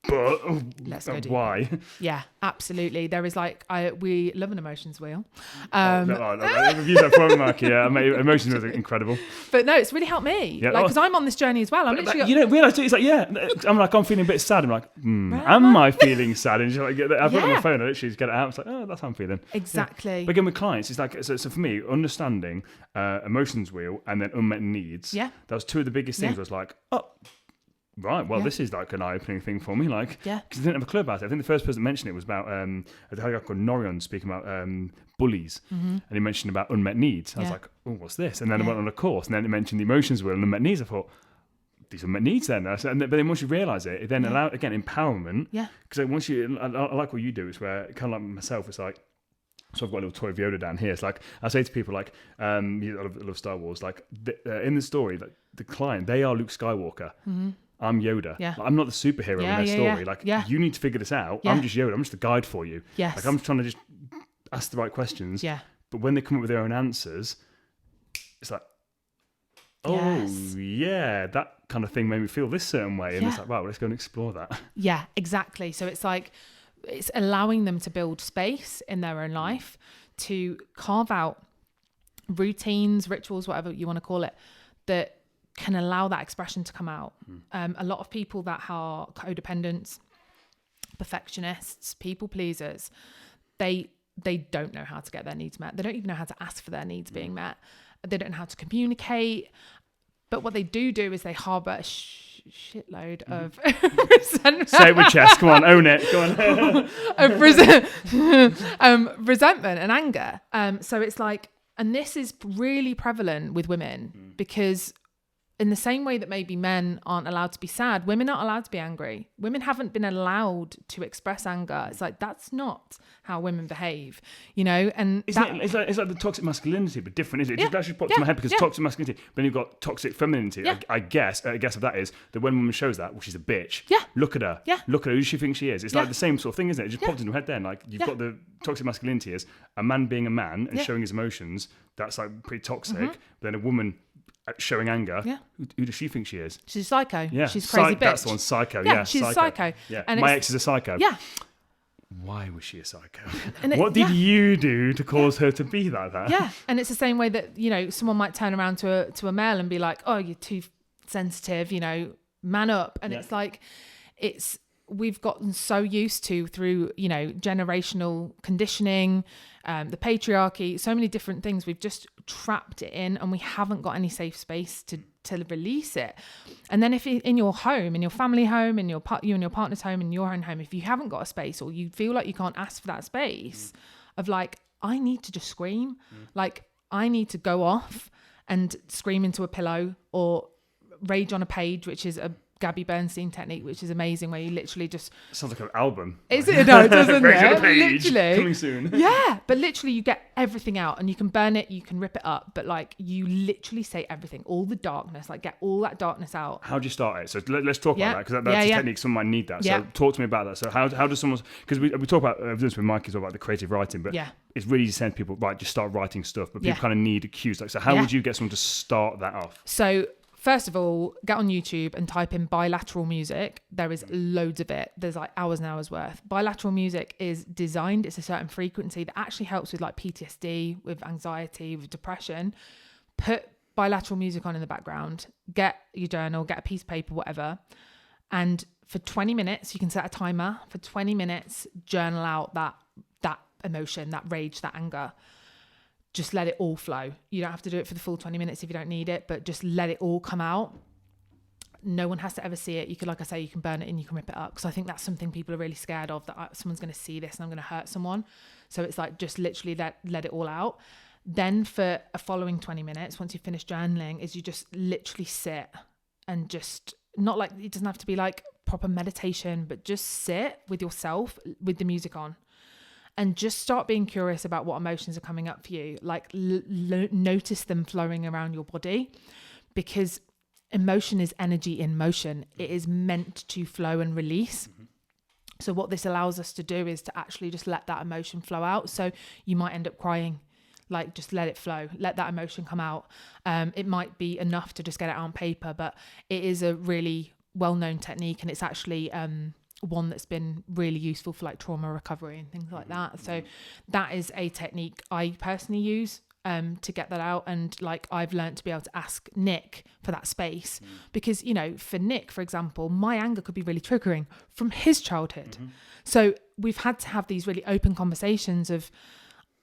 But let's go deeper. Why? Yeah, absolutely. There is like we love an emotions wheel. I've used that for Mikey. Yeah, emotions wheels are incredible. But no, it's really helped me. Yeah, like because I'm on this journey as well. I'm literally. You don't realise it's like I'm feeling a bit sad. I'm like, am I feeling sad? And like, I put it on my phone. I literally just get it out. It's like, oh, that's how I'm feeling. Exactly. Yeah. But again, with clients, it's like so for me, understanding emotions wheel and then unmet needs. Yeah, that was two of the biggest things. I was like, oh. Right, well, this is like an eye-opening thing for me, like, because I didn't have a clue about it. I think the first person that mentioned it was about a guy called Norion speaking about bullies, and he mentioned about unmet needs. I was like, oh, what's this? And then I went on a course, and then it mentioned the emotions wheel and unmet needs. I thought, these unmet needs then. But then once you realise it then allows, again, empowerment. Yeah. Because once you, I like what you do, it's where, kind of like myself, it's like, so I've got a little toy of Yoda down here. It's like, I say to people like, I love Star Wars, like in the story, like the client, they are Luke Skywalker. I'm Yoda. Like, I'm not the superhero in their story. Like, you need to figure this out. I'm just Yoda. I'm just the guide for you. Like, I'm trying to just ask the right questions. But when they come up with their own answers, it's like, that kind of thing made me feel this certain way. And it's like, wow, let's go and explore that. Yeah, exactly. So it's like, it's allowing them to build space in their own life, to carve out routines, rituals, whatever you want to call it, that can allow that expression to come out. A lot of people that are codependents, perfectionists, people pleasers, they don't know how to get their needs met. They don't even know how to ask for their needs being met. They don't know how to communicate. But what they do is they harbour a shitload of resentment. Say it with chest. Come on, own it. Go on. Resentment and anger. So it's like, and this is really prevalent with women because in the same way that maybe men aren't allowed to be sad, women aren't allowed to be angry. Women haven't been allowed to express anger. It's like, that's not how women behave, you know? And it's like the toxic masculinity, but different, isn't it? That just popped in my head because toxic masculinity, but then you've got toxic femininity. I guess of that is that when a woman shows that, well, she's a bitch. Look at her. Look at her. Who does she think she is? It's like the same sort of thing, isn't it? It just popped into my head then. Like, you've got the toxic masculinity as a man being a man and showing his emotions. That's like pretty toxic. But then a woman showing anger, who does she think she is? She's a psycho. She's crazy bitch. That's the one, psycho. She's a psycho. And my ex is a psycho. Why was she a psycho? What did you do to cause her to be like that? And it's the same way that, you know, someone might turn around to a male and be like, oh, you're too sensitive, you know, man up. And it's like, we've gotten so used to, through, you know, generational conditioning, the patriarchy, so many different things, we've just trapped it in, and we haven't got any safe space to release it. And then if in your home, in your family home, in you and your partner's home, in your own home, if you haven't got a space, or you feel like you can't ask for that space of like, I need to just scream, like I need to go off and scream into a pillow or rage on a page, which is a Gabby Bernstein technique, which is amazing, where you literally just... Sounds like an album. Is it? No, doesn't it? Page, literally. Coming soon. Yeah, but literally you get everything out, and you can burn it, you can rip it up, but like you literally say everything, all the darkness, like get all that darkness out. How do you start it? So let's talk about that, because that's a technique someone might need that. So talk to me about that. So how does someone... Because we talk about this with Mikey, about the creative writing, but it's really easy to send people, right, just start writing stuff, but people kind of need cues. Like, so how would you get someone to start that off? So first of all, get on YouTube and type in bilateral music. There is loads of it. There's like hours and hours worth. Bilateral music is designed, it's a certain frequency that actually helps with like PTSD, with anxiety, with depression. Put bilateral music on in the background, get your journal, get a piece of paper, whatever. And for 20 minutes, you can set a timer. For 20 minutes, journal out that emotion, that rage, that anger. Just let it all flow. You don't have to do it for the full 20 minutes if you don't need it, but just let it all come out. No one has to ever see it. You could, like I say, you can burn it and you can rip it up. Because I think that's something people are really scared of, that someone's going to see this and I'm going to hurt someone. So it's like, just literally let it all out. Then for a following 20 minutes, once you've finished journaling, is you just literally sit and just, not like, it doesn't have to be like proper meditation, but just sit with yourself with the music on. And just start being curious about what emotions are coming up for you. Like notice them flowing around your body, because emotion is energy in motion. It is meant to flow and release. Mm-hmm. So what this allows us to do is to actually just let that emotion flow out. So you might end up crying, like just let it flow, let that emotion come out. It might be enough to just get it out on paper, but it is a really well-known technique, and it's actually one that's been really useful for like trauma recovery and things like that. So that is a technique I personally use to get that out. And like I've learned to be able to ask Nick for that space, because, you know, for Nick, for example, my anger could be really triggering from his childhood. So we've had to have these really open conversations of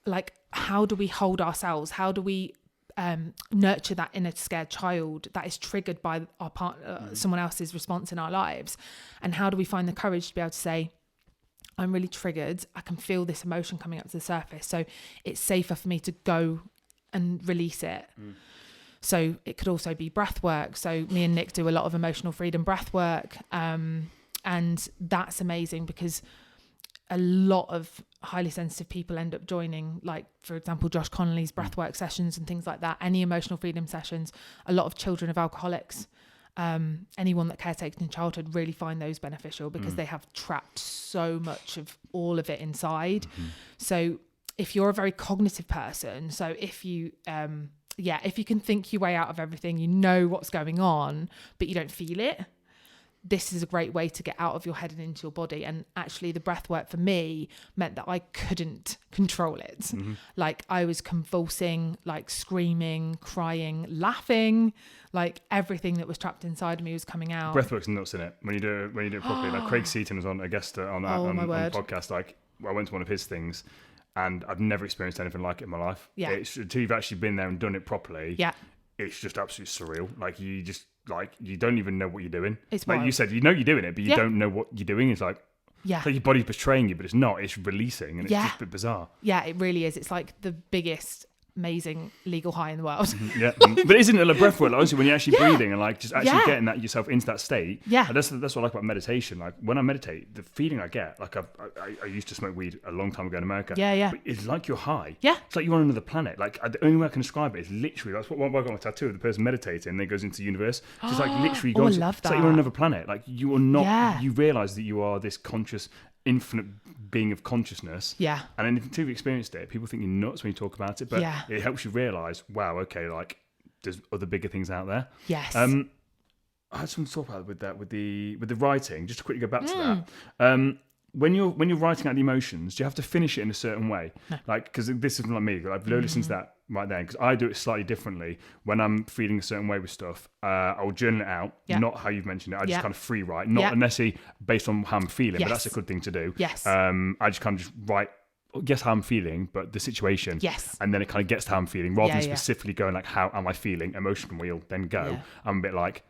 like, how do we hold ourselves? How do we nurture that inner scared child that is triggered by our partner, someone else's response in our lives? And how do we find the courage to be able to say, I'm really triggered, I can feel this emotion coming up to the surface, so it's safer for me to go and release it. So it could also be breath work. So me and Nick do a lot of emotional freedom breath work, and that's amazing, because a lot of highly sensitive people end up joining, like, for example, Josh Connolly's breathwork sessions and things like that, any emotional freedom sessions. A lot of children of alcoholics, anyone that caretakes in childhood, really find those beneficial, because they have trapped so much of all of it inside. So if you're a very cognitive person, so if you, if you can think your way out of everything, you know what's going on, but you don't feel it, this is a great way to get out of your head and into your body. And actually the breath work for me meant that I couldn't control it. Like I was convulsing, like screaming, crying, laughing, like everything that was trapped inside of me was coming out. Breathwork's nuts, in it when you do it properly. Like Craig Seaton was on a guest on the podcast. Like I went to one of his things, and I've never experienced anything like it in my life. It's until you've actually been there and done it properly. It's just absolutely surreal. Like you don't even know what you're doing. It's like you said, you know you're doing it, but you don't know what you're doing. It's like, it's like your body's betraying you, but it's not. It's releasing, and it's just a bit bizarre. Yeah, it really is. It's like the biggest, amazing legal high in the world. But isn't it a breath work? Like, honestly, when you're actually breathing and like just actually getting that yourself into that state. That's what I like about meditation. Like when I meditate, the feeling I get, like I used to smoke weed a long time ago in America. But it's like you're high. It's like you're on another planet. Like the only way I can describe it is literally, that's what I got on my tattoo of the person meditating, and then goes into the universe. So it's like literally I love that. It's like you're on another planet. Like you are not. You realize that you are this conscious, infinite being of consciousness. And then until you've experienced it, people think you're nuts when you talk about it, but it helps you realize, wow, okay, like there's other bigger things out there. I had something to talk about with the writing, just to quickly go back to that. When you're writing out the emotions, do you have to finish it in a certain way? No. Like, because this isn't like me, I've listened to that right then, because I do it slightly differently. When I'm feeling a certain way with stuff, I'll journal it out, not how you've mentioned it. I just kind of free write, not necessarily based on how I'm feeling, but that's a good thing to do. I just kind of just write, guess how I'm feeling, but the situation. And then it kind of gets to how I'm feeling, rather than specifically going like, how am I feeling? Emotion wheel, then go. I'm a bit like,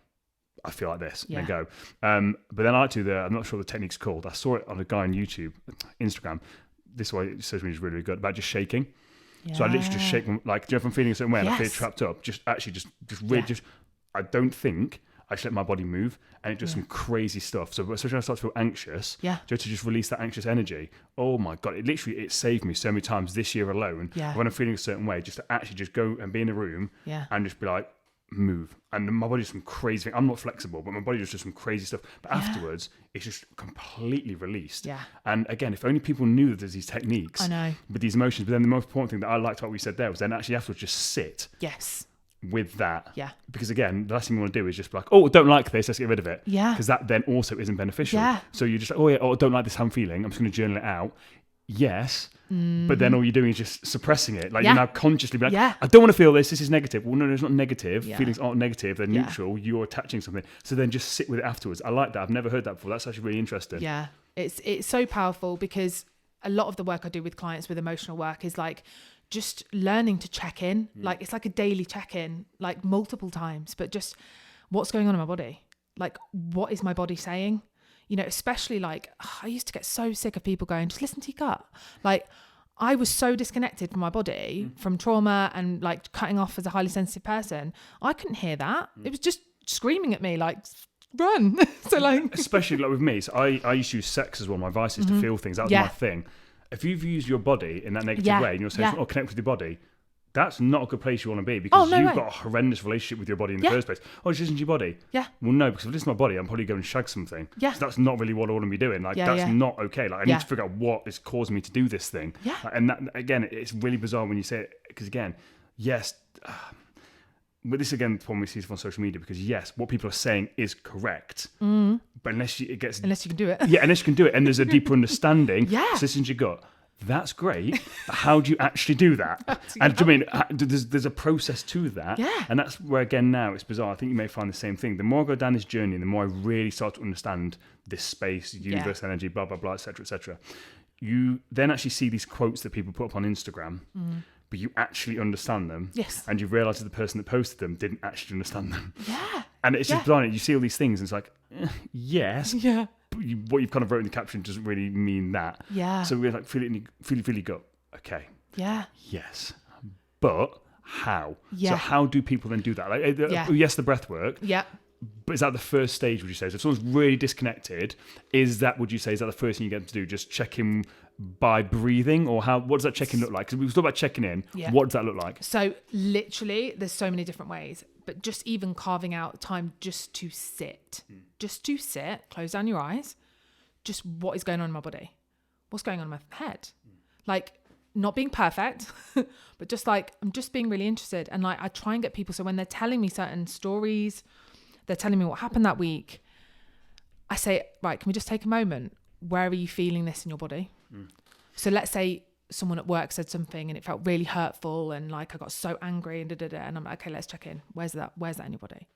I feel like this, and then go. But then I like to I'm not sure what the technique's called. I saw it on a guy on YouTube, Instagram. This way it says when he's really, really good about just shaking. So I literally just shake, like, do you know, if I'm feeling a certain way and I feel trapped up, just really, I don't think, I just let my body move, and it does some crazy stuff. So especially when I start to feel anxious, to just release that anxious energy. Oh my God, it saved me so many times this year alone. When I'm feeling a certain way, just to actually just go and be in a room and just be like, move. And my body does some crazy thing. I'm not flexible, but my body does some crazy stuff. But afterwards, it's just completely released. And again, if only people knew that there's these techniques with these emotions. But then the most important thing that I liked about what we said there was then actually afterwards just sit with that. Because again, the last thing you want to do is just be like, oh, don't like this, let's get rid of it. Because that then also isn't beneficial. So you're just like, oh, I don't like this, how I'm feeling. I'm just going to journal it out. Yes. But then all you're doing is just suppressing it. Like you're now consciously like, I don't want to feel this is negative. Well, no, it's not negative. Feelings aren't negative, they're neutral. You're attaching something. So then just sit with it afterwards. I like that. I've never heard that before. That's actually really interesting. Yeah, it's so powerful, because a lot of the work I do with clients with emotional work is like just learning to check in. Like it's like a daily check-in, like multiple times, but just what's going on in my body? Like, what is my body saying? You know, especially like, I used to get so sick of people going, just listen to your gut. Like, I was so disconnected from my body, from trauma and like cutting off as a highly sensitive person. I couldn't hear that. It was just screaming at me like, run. So like, especially like with me, so I used to use sex as one of my vices to feel things. That was my thing. If you've used your body in that negative way and you're saying, connect with your body, that's not a good place you want to be, because you've got a horrendous relationship with your body in the first place. Oh, just listen to your body. Well, no, because if I listen to my body, I'm probably going to shag something. So that's not really what I want to be doing. Like, that's not okay. Like, I need to figure out what is causing me to do this thing. Like, and that, again, it's really bizarre when you say it, because again, yes, but this again, when we see this on social media, because yes, what people are saying is correct, but unless you can do it. Unless you can do it, and there's a deeper understanding. So listen to your gut. That's great, but how do you actually do that? And do you mean there's a process to that? And that's where, again, now it's bizarre. I think you may find the same thing. The more I go down this journey, the more I really start to understand this space, universe, energy, blah, blah, blah, etc., etc. You then actually see these quotes that people put up on Instagram, but you actually understand them. And you realise that the person that posted them didn't actually understand them. And it's just blind. You see all these things, and it's like, yes. What you've kind of wrote in the caption doesn't really mean that. So we're like, feel your gut. Okay. Yes. But how? So how do people then do that? Like, yes, the breath work. But is that the first stage, would you say? So if someone's really disconnected, would you say, is that the first thing you get them to do? Just check in by breathing, or what does that check-in look like? Because we talked about checking in. What does that look like? So literally, there's so many different ways, but just even carving out time just to sit, close down your eyes. Just what is going on in my body? What's going on in my head? Like, not being perfect, but just like, I'm just being really interested. And like, I try and get people, so when they're telling me certain stories, they're telling me what happened that week, I say, right, can we just take a moment? Where are you feeling this in your body? So let's say someone at work said something and it felt really hurtful, and like I got so angry and and I'm like, okay, let's check in. Where's that in your body?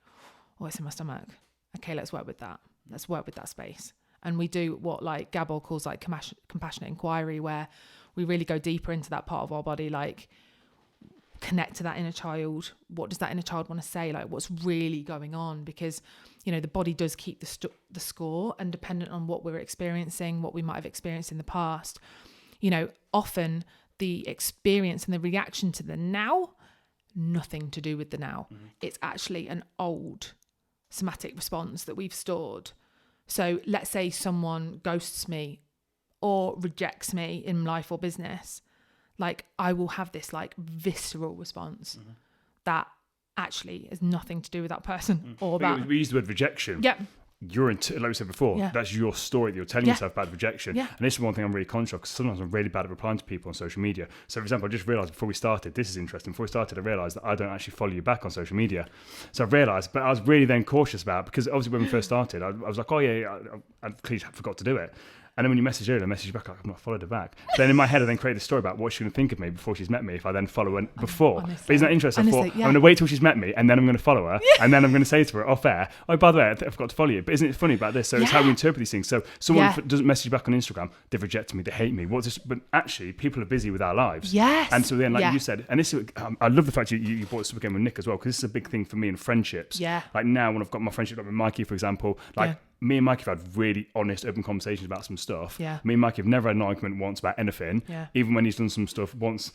Oh, it's in my stomach. Okay, let's work with that. Let's work with that space. And we do what like Gabor calls like compassionate inquiry, where we really go deeper into that part of our body, like connect to that inner child. What does that inner child want to say? Like, what's really going on? Because, you know, the body does keep the score, and dependent on what we're experiencing, what we might have experienced in the past, you know, often the experience and the reaction to the now, nothing to do with the now. It's actually an old somatic response that we've stored. So let's say someone ghosts me or rejects me in life or business, like I will have this like visceral response that actually has nothing to do with that person or that. We use the word rejection. Like we said before, that's your story that you're telling yourself about rejection. And this is one thing I'm really conscious of, because sometimes I'm really bad at replying to people on social media. So, for example, I just realised before we started, this is interesting, before we started, I realised that I don't actually follow you back on social media. So I realised, but I was really then cautious about it, because obviously when we first started, I was like, oh yeah, I clearly forgot to do it. And then when you message her, I message back, like, I've not followed her back. Then in my head, I then create a story about what she's going to think of me before she's met me, if I then follow her before. Honestly. But isn't that interesting? I thought, I'm going to wait till she's met me, and then I'm going to follow her, and then I'm going to say to her off air, oh, by the way, I forgot to follow you. But isn't it funny about this? So it's how we interpret these things. So someone doesn't message back on Instagram, they've rejected me, they hate me. What's this? But actually, people are busy with our lives. And so then, like you said, and this is, I love the fact you brought this up again with Nick as well, because this is a big thing for me in friendships. Like now, when I've got my friendship like with Mikey, for example, like, me and Mikey have had really honest, open conversations about some stuff. Me and Mikey have never had an argument once about anything. Even when he's done some stuff once,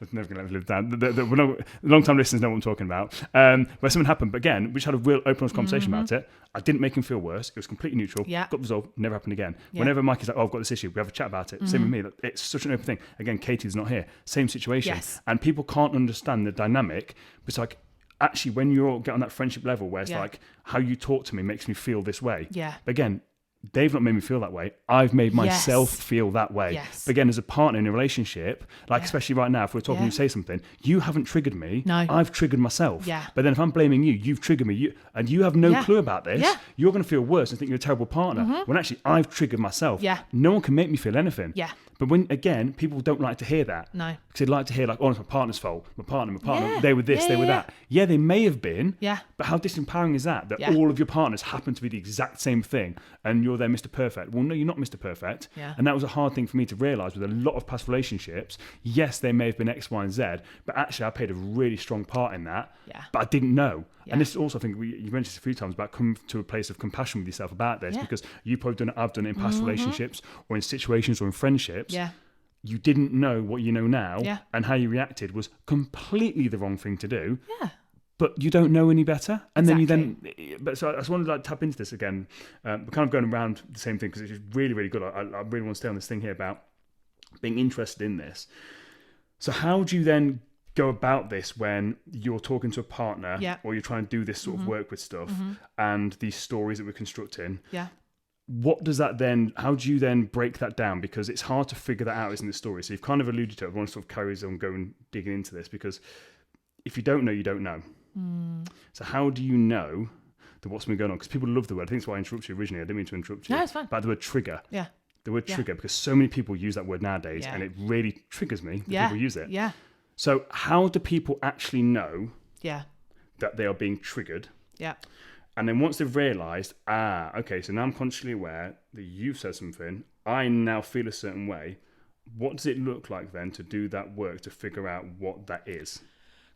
I'm never going to live down. The long-time listeners know what I'm talking about. Where something happened, but again, we just had a real open conversation about it. I didn't make him feel worse. It was completely neutral. Yeah. Got resolved. Never happened again. Yeah. Whenever Mikey's like, "Oh, I've got this issue," we have a chat about it. Same with me. It's such an open thing. Again, Katie's not here. Same situation. Yes. And people can't understand the dynamic. It's like, actually, when you get on that friendship level where it's like, how you talk to me makes me feel this way. Yeah. But again, they've not made me feel that way. I've made myself feel that way. Yes. But again, as a partner in a relationship, like especially right now, if we're talking, you say something, you haven't triggered me. No. I've triggered myself. Yeah. But then if I'm blaming you, you've triggered me. And you have no clue about this. Yeah. You're going to feel worse and think you're a terrible partner. When actually I've triggered myself. Yeah. No one can make me feel anything. Yeah. But when, again, people don't like to hear that. No. Because they like to hear, like, oh, it's my partner's fault. My partner, they were this, they were that. Yeah, they may have been. Yeah. But how disempowering is that? That all of your partners happen to be the exact same thing and you're their Mr. Perfect. Well, no, you're not Mr. Perfect. Yeah. And that was a hard thing for me to realise with a lot of past relationships. Yes, they may have been X, Y, and Z, but actually I played a really strong part in that. Yeah. But I didn't know. Yeah. And this is also, I think, you mentioned this a few times about coming to a place of compassion with yourself about this because you've probably done it, I've done it in past relationships or in situations or in friendships. Yeah. You didn't know what you know now and how you reacted was completely the wrong thing to do. Yeah. But you don't know any better. And then but so I just wanted to tap into this again. We're kind of going around the same thing because it's just really, really good. I really want to stay on this thing here about being interested in this. So how do you then go about this when you're talking to a partner or you're trying to do this sort of work with stuff and these stories that we're constructing? Yeah. What does that then, how do you then break that down? Because it's hard to figure that out, isn't the story? So you've kind of alluded to it. I want to sort of carry on going, digging into this because if you don't know, you don't know. So how do you know that what's been going on? Because people love the word. I think that's why I interrupted you originally. I didn't mean to interrupt you. No, it's fine. But the word trigger. Yeah. The word trigger, because so many people use that word nowadays and it really triggers me that people use it. Yeah. So how do people actually know that they are being triggered? Yeah. And then once they've realised, okay, so now I'm consciously aware that you've said something, I now feel a certain way. What does it look like then to do that work to figure out what that is?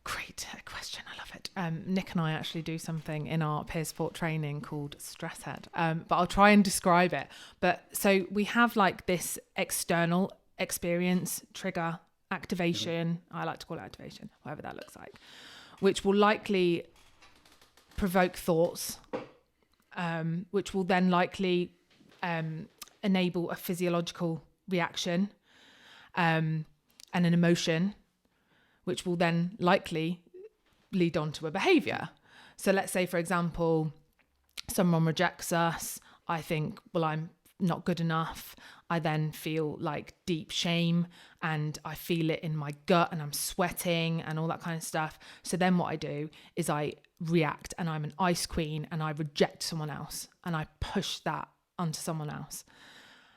Great question. I love it. Nick and I actually do something in our peer support training called Stress Head. But I'll try and describe it. But so we have like this external experience, trigger, activation. I like to call it activation, whatever that looks like, which will likely provoke thoughts, which will then likely enable a physiological reaction and an emotion, which will then likely lead on to a behaviour. So let's say, for example, someone rejects us. I think, well, I'm not good enough. I then feel like deep shame and I feel it in my gut and I'm sweating and all that kind of stuff. So then what I do is I react and I'm an ice queen and I reject someone else and I push that onto someone else.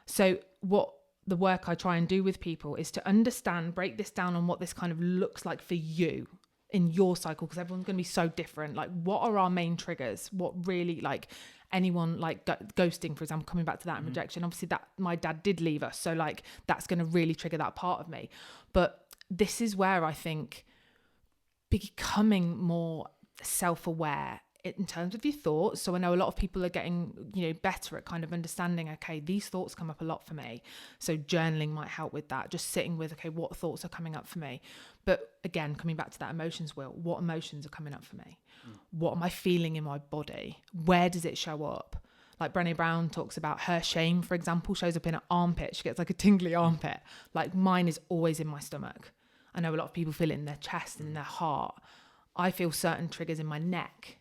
So what the work I try and do with people is to understand, break this down on what this kind of looks like for you in your cycle, because everyone's going to be so different. Like, what are our main triggers? What really, like, anyone like ghosting, for example, coming back to that and rejection, obviously that my dad did leave us, so like that's going to really trigger that part of me. But this is where I think becoming more self-aware in terms of your thoughts. So I know a lot of people are getting, better at kind of understanding, okay, these thoughts come up a lot for me. So journaling might help with that. Just sitting with, okay, what thoughts are coming up for me? But again, coming back to that emotions wheel, what emotions are coming up for me? What am I feeling in my body? Where does it show up? Like Brené Brown talks about her shame, for example, shows up in her armpit. She gets like a tingly armpit. Like mine is always in my stomach. I know a lot of people feel it in their chest and in their heart. I feel certain triggers in my neck.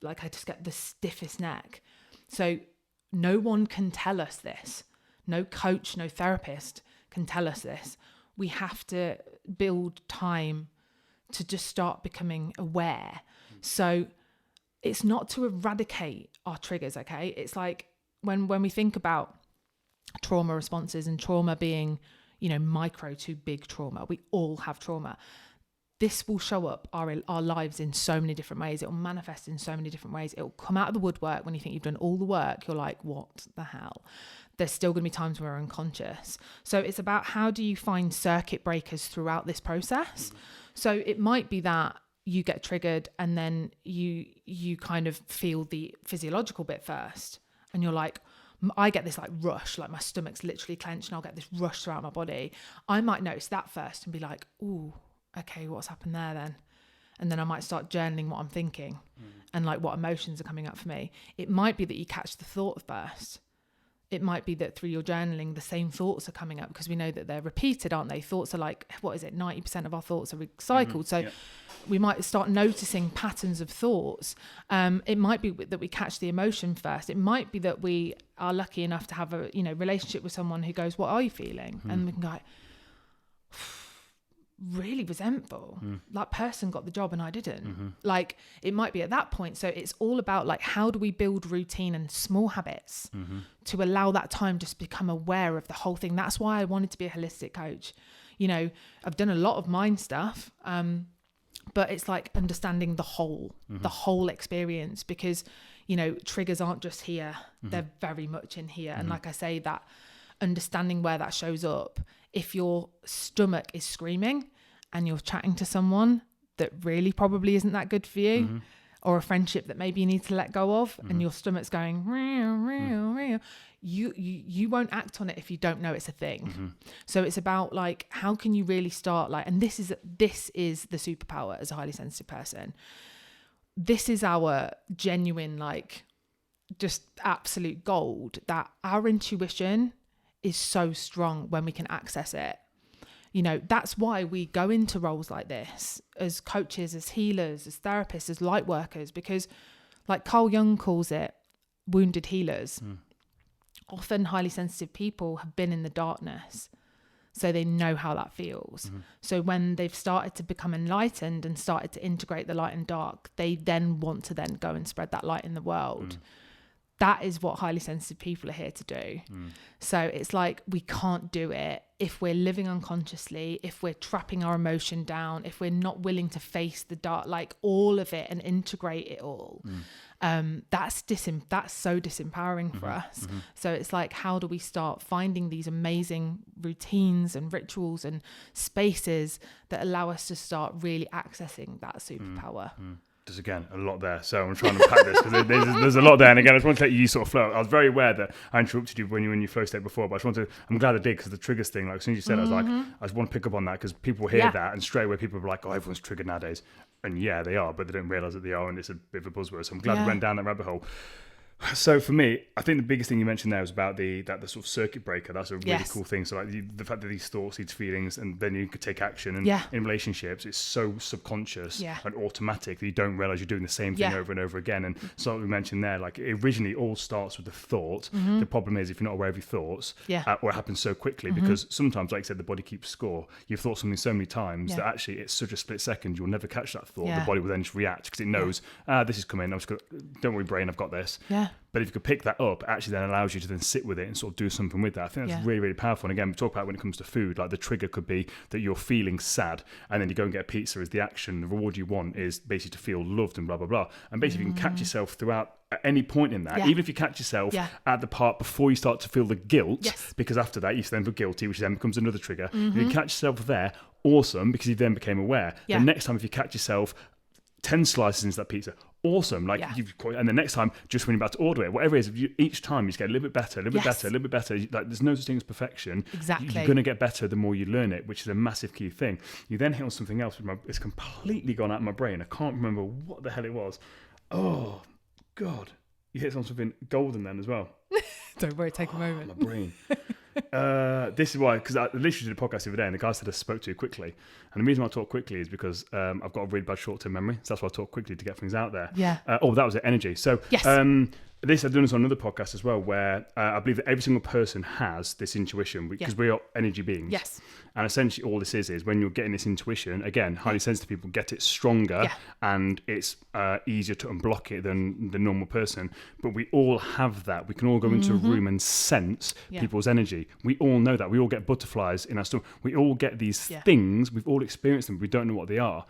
Like I just get the stiffest neck. So no one can tell us this. No coach, no therapist can tell us this. We have to build time to just start becoming aware. So it's not to eradicate our triggers, okay? It's like when we think about trauma responses and trauma being, micro to big trauma, we all have trauma. This will show up our lives in so many different ways. It will manifest in so many different ways. It will come out of the woodwork when you think you've done all the work. You're like, what the hell? There's still going to be times where we're unconscious. So it's about how do you find circuit breakers throughout this process? So it might be that you get triggered and then you kind of feel the physiological bit first. And you're like, I get this like rush, like my stomach's literally clenched and I'll get this rush throughout my body. I might notice that first and be like, ooh, okay, what's happened there then? And then I might start journaling what I'm thinking and like what emotions are coming up for me. It might be that you catch the thought first. It might be that through your journaling, the same thoughts are coming up, because we know that they're repeated, aren't they? Thoughts are like, 90% of our thoughts are recycled. So we might start noticing patterns of thoughts. It might be that we catch the emotion first. It might be that we are lucky enough to have a, relationship with someone who goes, what are you feeling? And we can go, really resentful. That person got the job and I didn't. Like, it might be at that point. So it's all about like, how do we build routine and small habits to allow that time just become aware of the whole thing. That's why I wanted to be a holistic coach. I've done a lot of mind stuff, but it's like understanding the whole experience, because triggers aren't just here, they're very much in here. And like I say, that understanding where that shows up. If your stomach is screaming and you're chatting to someone that really probably isn't that good for you, or a friendship that maybe you need to let go of, and your stomach's going, you won't act on it if you don't know it's a thing. So it's about like, how can you really start like, and this is the superpower as a highly sensitive person. This is our genuine, like, just absolute gold, that our intuition is so strong when we can access it. That's why we go into roles like this as coaches, as healers, as therapists, as light workers, because like Carl Jung calls it, wounded healers. Often highly sensitive people have been in the darkness, so they know how that feels. So when they've started to become enlightened and started to integrate the light and dark, they then want to then go and spread that light in the world. That is what highly sensitive people are here to do. So it's like, we can't do it if we're living unconsciously, if we're trapping our emotion down, if we're not willing to face the dark, like all of it, and integrate it all. That's so disempowering for us. So it's like, how do we start finding these amazing routines and rituals and spaces that allow us to start really accessing that superpower? There's again a lot there, so I'm trying to unpack this, because there's a lot there. And again, I just want to let you sort of flow. I was very aware that I interrupted you when you were in your flow state before, but I'm glad I did, because the triggers thing, like as soon as you said it, I was like, I just want to pick up on that, because people hear that and straight away people are like, oh, everyone's triggered nowadays. And yeah, they are, but they don't realise that they are, and it's a bit of a buzzword. So I'm glad we went down that rabbit hole. So for me, I think the biggest thing you mentioned there was about the sort of circuit breaker. That's a really cool thing. So like the fact that these thoughts, these feelings, and then you could take action. And in relationships, it's so subconscious and automatic that you don't realize you're doing the same thing over and over again. And so like we mentioned there, like it originally all starts with the thought. The problem is if you're not aware of your thoughts, or it happens so quickly, because sometimes, like I said, the body keeps score. You've thought something so many times that actually it's such a split second, you'll never catch that thought. The body will then just react because it knows, this is coming. Don't worry, brain, I've got this. But if you could pick that up, it actually then allows you to then sit with it and sort of do something with that. I think that's really, really powerful. And again, we talk about when it comes to food, like the trigger could be that you're feeling sad, and then you go and get a pizza as the action. The reward you want is basically to feel loved and blah, blah, blah. And basically you can catch yourself throughout at any point in that, even if you catch yourself at the part before you start to feel the guilt, because after that you then feel guilty, which then becomes another trigger. If you catch yourself there, awesome, because you then became aware. The next time if you catch yourself 10 slices into that pizza, awesome. Like and the next time, just when you're about to order it, whatever it is, each time you just get a little bit better, a little bit better, a little bit better. Like there's no such thing as perfection. Exactly. You're going to get better the more you learn it, which is a massive key thing. You then hit on something else, which it's completely gone out of my brain. I can't remember what the hell it was. Oh, God. You hit on something golden then as well. Don't worry, take a moment. My brain. This is why, because I literally did a podcast the other day and the guy said I spoke too quickly. And the reason why I talk quickly is because I've got a really bad short-term memory. So that's why I talk quickly to get things out there. That was it, energy. So I've done this on another podcast as well, where I believe that every single person has this intuition, because we are energy beings. Yes. And essentially all this is when you're getting this intuition, again, highly sensitive people get it stronger and it's easier to unblock it than the normal person. But we all have that. We can all go into a room and sense people's energy. We all know that. We all get butterflies in our stomach. We all get these things. We've all experienced them. But we don't know what they are.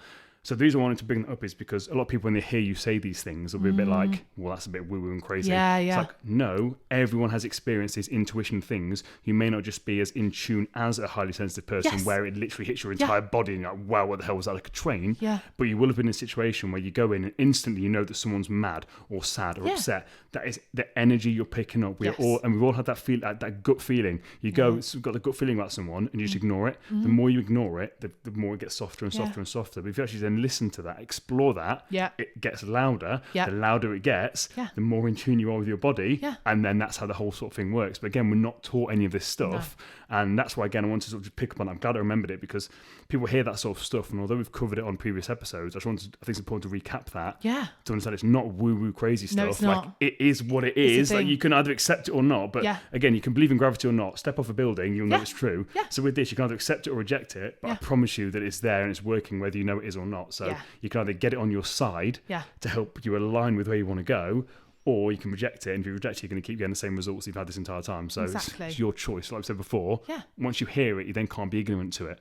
So the reason I wanted to bring that up is because a lot of people, when they hear you say these things, they'll be a bit like, well, that's a bit woo-woo and crazy. It's like, no, everyone has experienced these intuition things. You may not just be as in tune as a highly sensitive person where it literally hits your entire body and you're like, wow, what the hell was that, like a train? But you will have been in a situation where you go in and instantly you know that someone's mad or sad or upset. That is the energy you're picking up. We've all had that feel, that gut feeling. You go, got the gut feeling about someone and you just ignore it. The more you ignore it, the more it gets softer and softer and softer. But if you actually then listen to that, explore that, it gets louder. The louder it gets, the more in tune you are with your body. And then that's how the whole sort of thing works. But again, we're not taught any of this stuff. And that's why, again, I wanted to sort of just pick up on it. I'm glad I remembered it because people hear that sort of stuff. And although we've covered it on previous episodes, I think it's important to recap that. To understand it's not woo-woo crazy stuff. No, it's not. Like, it is what it is. Like, you can either accept it or not. But again, you can believe in gravity or not. Step off a building, you'll know it's true. So with this, you can either accept it or reject it. But I promise you that it's there and it's working whether you know it is or not. So you can either get it on your side to help you align with where you want to go, or you can reject it, and if you reject it, you're going to keep getting the same results you've had this entire time. So it's your choice. Like I said before, once you hear it, you then can't be ignorant to it.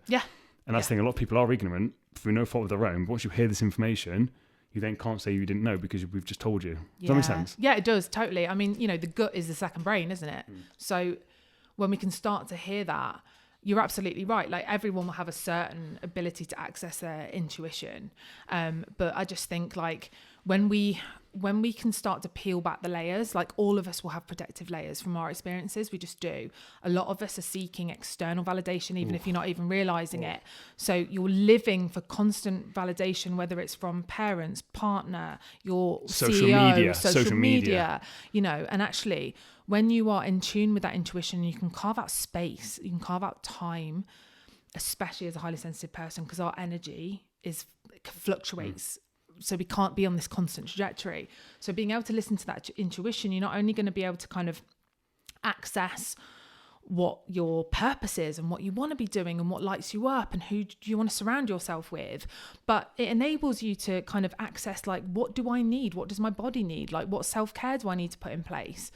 And that's the thing, a lot of people are ignorant through no fault of their own, but once you hear this information, you then can't say you didn't know because we've just told you. Does that make sense? Yeah, it does, totally. I mean, the gut is the second brain, isn't it? So when we can start to hear that, you're absolutely right. Like, everyone will have a certain ability to access their intuition. But I just think, like, when we can start to peel back the layers, like, all of us will have protective layers from our experiences. We just do. A lot of us are seeking external validation, even if you're not even realizing it. So you're living for constant validation, whether it's from parents, partner, your social CEO, social media, and actually, when you are in tune with that intuition, you can carve out space, you can carve out time, especially as a highly sensitive person, because our energy fluctuates. So we can't be on this constant trajectory. So being able to listen to that intuition, you're not only going to be able to kind of access what your purpose is and what you want to be doing and what lights you up and who do you want to surround yourself with, but it enables you to kind of access, like, what do I need? What does my body need? Like, what self-care do I need to put in place?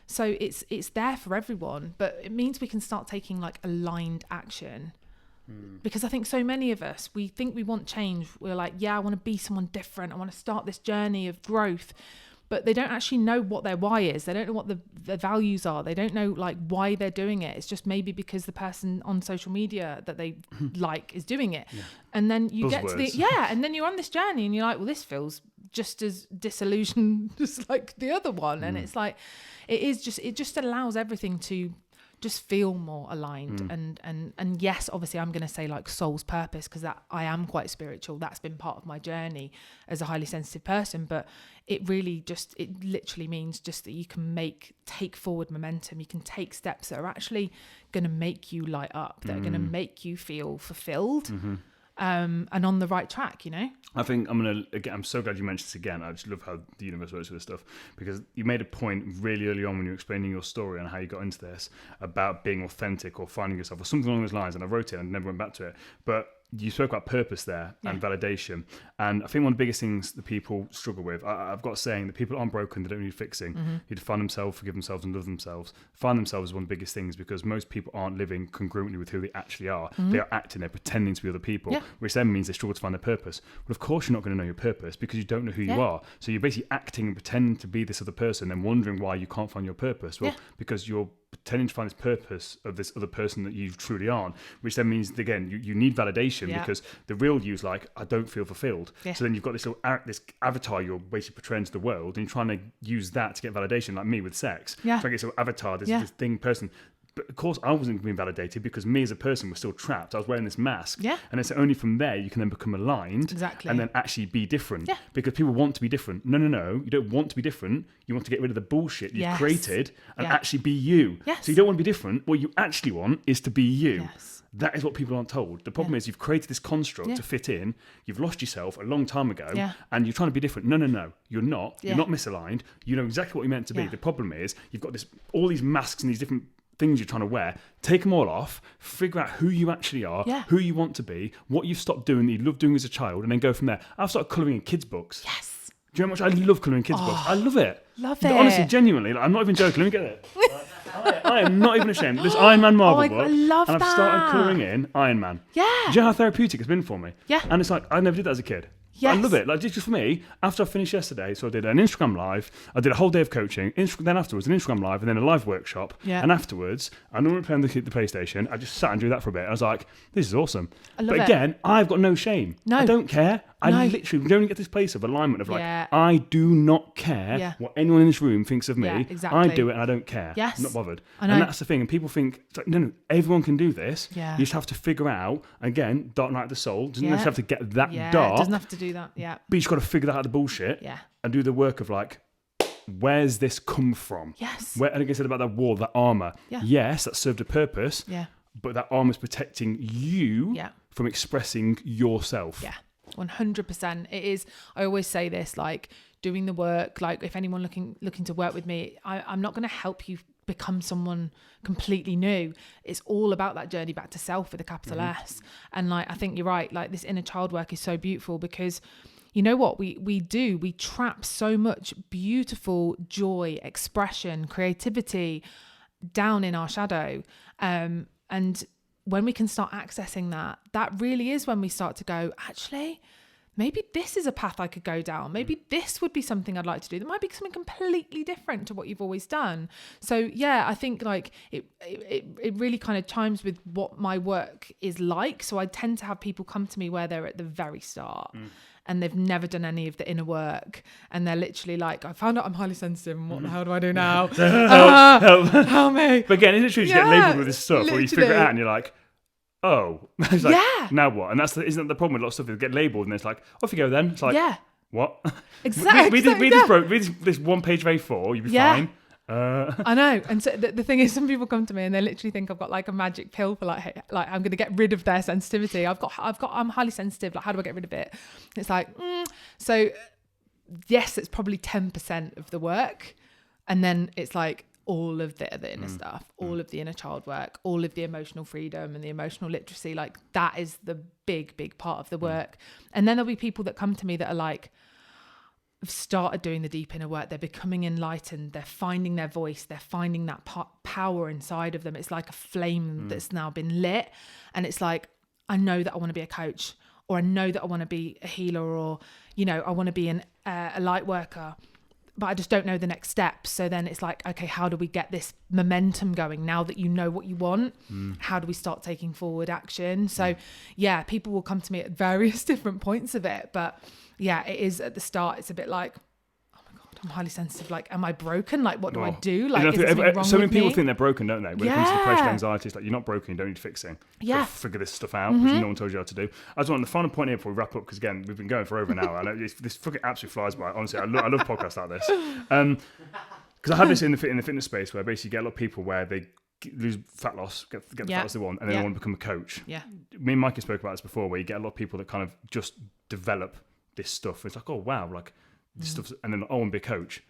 So it's there for everyone, but it means we can start taking, like, aligned action. Because I think so many of us, we think we want change. We're like, I want to be someone different. I want to start this journey of growth. But they don't actually know what their why is. They don't know what the values are. They don't know, like, why they're doing it. It's just maybe because the person on social media that they like is doing it. And then you get to and then you're on this journey and you're like, well, this feels just as disillusioned just like the other one. And it's like, it just allows everything to just feel more aligned. And yes, obviously I'm going to say, like, soul's purpose, because that I am quite spiritual. That's been part of my journey as a highly sensitive person, but it literally means just that you can take forward momentum. You can take steps that are actually going to make you light up, that are going to make you feel fulfilled. And on the right track, I think I'm so glad you mentioned this again. I just love how the universe works with this stuff, because you made a point really early on when you were explaining your story and how you got into this about being authentic or finding yourself or something along those lines. And I wrote it and never went back to it. But you spoke about purpose there and validation. And I think one of the biggest things that people struggle with, I've got a saying that people aren't broken, they don't need fixing. They need to find themselves, forgive themselves, and love themselves. Find themselves is one of the biggest things, because most people aren't living congruently with who they actually are. They are acting, they're pretending to be other people, which then means they struggle to find their purpose. But of course you're not going to know your purpose because you don't know who you are. So you're basically acting and pretending to be this other person and wondering why you can't find your purpose. Well, because you're pretending to find this purpose of this other person that you truly aren't, which then means, again, you need validation, because the real you's like, I don't feel fulfilled. So then you've got this little this avatar you're basically portraying to the world, and you're trying to use that to get validation, like me with sex. Trying to get some avatar, this thing person. But of course I wasn't being validated, because me as a person was still trapped. I was wearing this mask. And it's only from there you can then become aligned. And then actually be different. Because people want to be different. No, you don't want to be different. You want to get rid of the bullshit you've created and actually be you. So you don't want to be different. What you actually want is to be you. That is what people aren't told. The problem is you've created this construct to fit in. You've lost yourself a long time ago, and you're trying to be different. No. You're not. You're not misaligned. You know exactly what you're meant to be. The problem is you've got all these masks and these different things you're trying to wear. Take them all off, figure out who you actually are, who you want to be, what you've stopped doing that you loved doing as a child, and then go from there. I've started colouring in kids' books. Do you know how much I love colouring kids' books? I love it. Love it. Honestly, genuinely, like, I'm not even joking. Let me get it. I am not even ashamed. This Iron Man Marvel book. I love and I've started colouring in Iron Man. Yeah. Do you know how therapeutic it's been for me? Yeah. And it's like, I never did that as a kid. Yes. I love it. Like, just for me, after I finished yesterday, so I did an Instagram live, I did a whole day of coaching, then afterwards an Instagram live, and then a live workshop. Yeah. And afterwards, I normally play on the PlayStation. I just sat and do that for a bit. I was like, this is awesome. I love it. Again, I've got no shame. No. I don't care. I literally don't get this place of alignment of like, I do not care what anyone in this room thinks of me. Yeah, exactly. I do it and I don't care. Yes. I'm not bothered. And that's the thing. And people think, it's like, no, everyone can do this. Yeah. You just have to figure out, again, dark night of the soul. Doesn't just have to get that dark. It doesn't have to do that. Yeah. But you just got to figure that out, the bullshit. And do the work of like, where's this come from? Yes. And like I said about that wall, that armour. Yeah. Yes, that served a purpose. Yeah. But that armour is protecting you from expressing yourself. Yeah. 100%. It is. I always say this, like doing the work, like if anyone looking to work with me, I'm not going to help you become someone completely new. It's all about that journey back to self with a capital S. And like, I think you're right. Like this inner child work is so beautiful because you know what we trap so much beautiful joy, expression, creativity down in our shadow. And when we can start accessing that really is when we start to go, actually, maybe this is a path I could go down. Maybe this would be something I'd like to do. That might be something completely different to what you've always done. So yeah, I think like it really kind of chimes with what my work is like. So I tend to have people come to me where they're at the very start. And they've never done any of the inner work. And they're literally like, I found out I'm highly sensitive and what the hell do I do now? Help me. But again, isn't it true you get labelled with this stuff where you figure it out and you're like, oh. It's like, now what? And isn't that the problem with a lot of stuff? They get labelled and it's like, off you go then. It's like, what? Exactly. read this one page of A4, you'll be fine. I know. And so the thing is, some people come to me and they literally think I've got like a magic pill for like I'm going to get rid of their sensitivity. I'm highly sensitive. Like, how do I get rid of it? It's like, so yes, it's probably 10% of the work. And then it's like all of the inner stuff, all of the inner child work, all of the emotional freedom and the emotional literacy. Like that is the big, big part of the work. And then there'll be people that come to me that are like, started doing the deep inner work, they're becoming enlightened, they're finding their voice, they're finding that power inside of them. It's like a flame that's now been lit, and it's like, I know that I want to be a coach, or I know that I want to be a healer, or you know, I want to be a light worker, but I just don't know the next steps. So then it's like, okay, how do we get this momentum going now that you know what you want? How do we start taking forward action? So yeah, people will come to me at various different points of it, but yeah, it is at the start. It's a bit like, oh my God, I'm highly sensitive. Like, am I broken? Like, what do I do? Like, is something wrong so many with people me? think they're broken, don't they? When it comes to depression, anxiety, it's like, you're not broken, you don't need fixing. Yeah. Figure this stuff out, because no one told you how to do. I just want the final point here before we wrap up, because again, we've been going for over an hour. I know this fucking absolutely flies by. Honestly, I love podcasts like this. Because I had this in the fitness space where basically you get a lot of people where they lose fat loss, get the fat loss they want, and then they want to become a coach. Yeah. Me and Mikey spoke about this before, where you get a lot of people that kind of just develop this stuff. It's like, oh wow, like this stuff, and then I want to be a coach.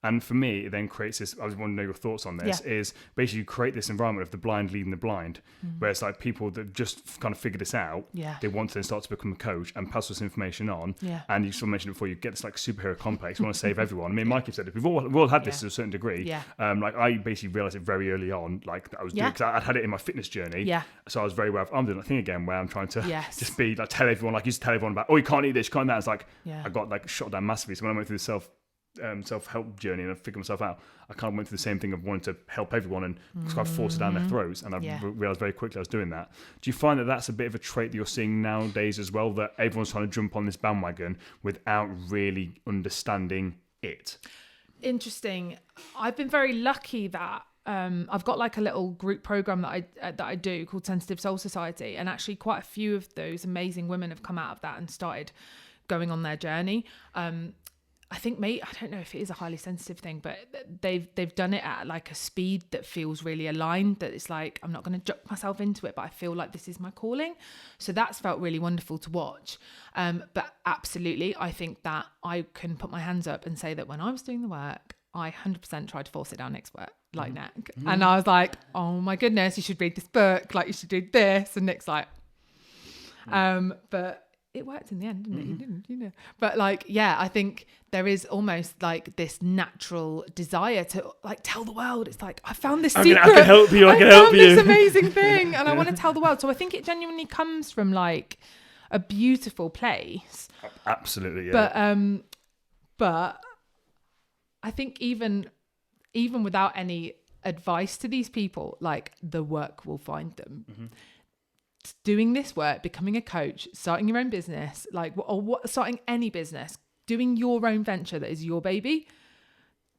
And for me, it then creates this, I just want to know your thoughts on this, is basically you create this environment of the blind leading the blind, where it's like people that just kind of figure this out, they want to then start to become a coach and pass this information on, and you sort of mentioned it before, you get this like superhero complex, you want to save everyone. I mean, Mikey said it, we've all had this to a certain degree. Like I basically realised it very early on, like that I was doing, because I'd had it in my fitness journey, so I was very aware of, I'm doing that thing again where I'm trying to just be like, tell everyone, like you used to tell everyone about, oh, you can't eat this, you can't eat that. It's like, I got like shot down massively. So when I went through the self-help journey and I figured myself out, I kind of went through the same thing of wanting to help everyone and kind of force it down their throats, and I realised very quickly I was doing that. Do you find that that's a bit of a trait that you're seeing nowadays as well, that everyone's trying to jump on this bandwagon without really understanding it? Interesting. I've been very lucky that I've got like a little group program that I do called Sensitive Soul Society, and actually quite a few of those amazing women have come out of that and started going on their journey. I think, I don't know if it is a highly sensitive thing, but they've done it at like a speed that feels really aligned, that it's like, I'm not going to jump myself into it, but I feel like this is my calling. So that's felt really wonderful to watch. But absolutely, I think that I can put my hands up and say that when I was doing the work, I 100% tried to force it down Nick's work, like Nick. And I was like, oh my goodness, you should read this book. Like, you should do this. And Nick's like, but it worked in the end, didn't it? You didn't, you know. But like, yeah, I think there is almost like this natural desire to like tell the world. It's like, I found this secret. I can help you. I can help you. This amazing thing, and I want to tell the world. So I think it genuinely comes from like a beautiful place. Absolutely, yeah. But I think even without any advice to these people, like the work will find them. Mm-hmm. Doing this work, becoming a coach, starting your own business, starting any business, doing your own venture that is your baby,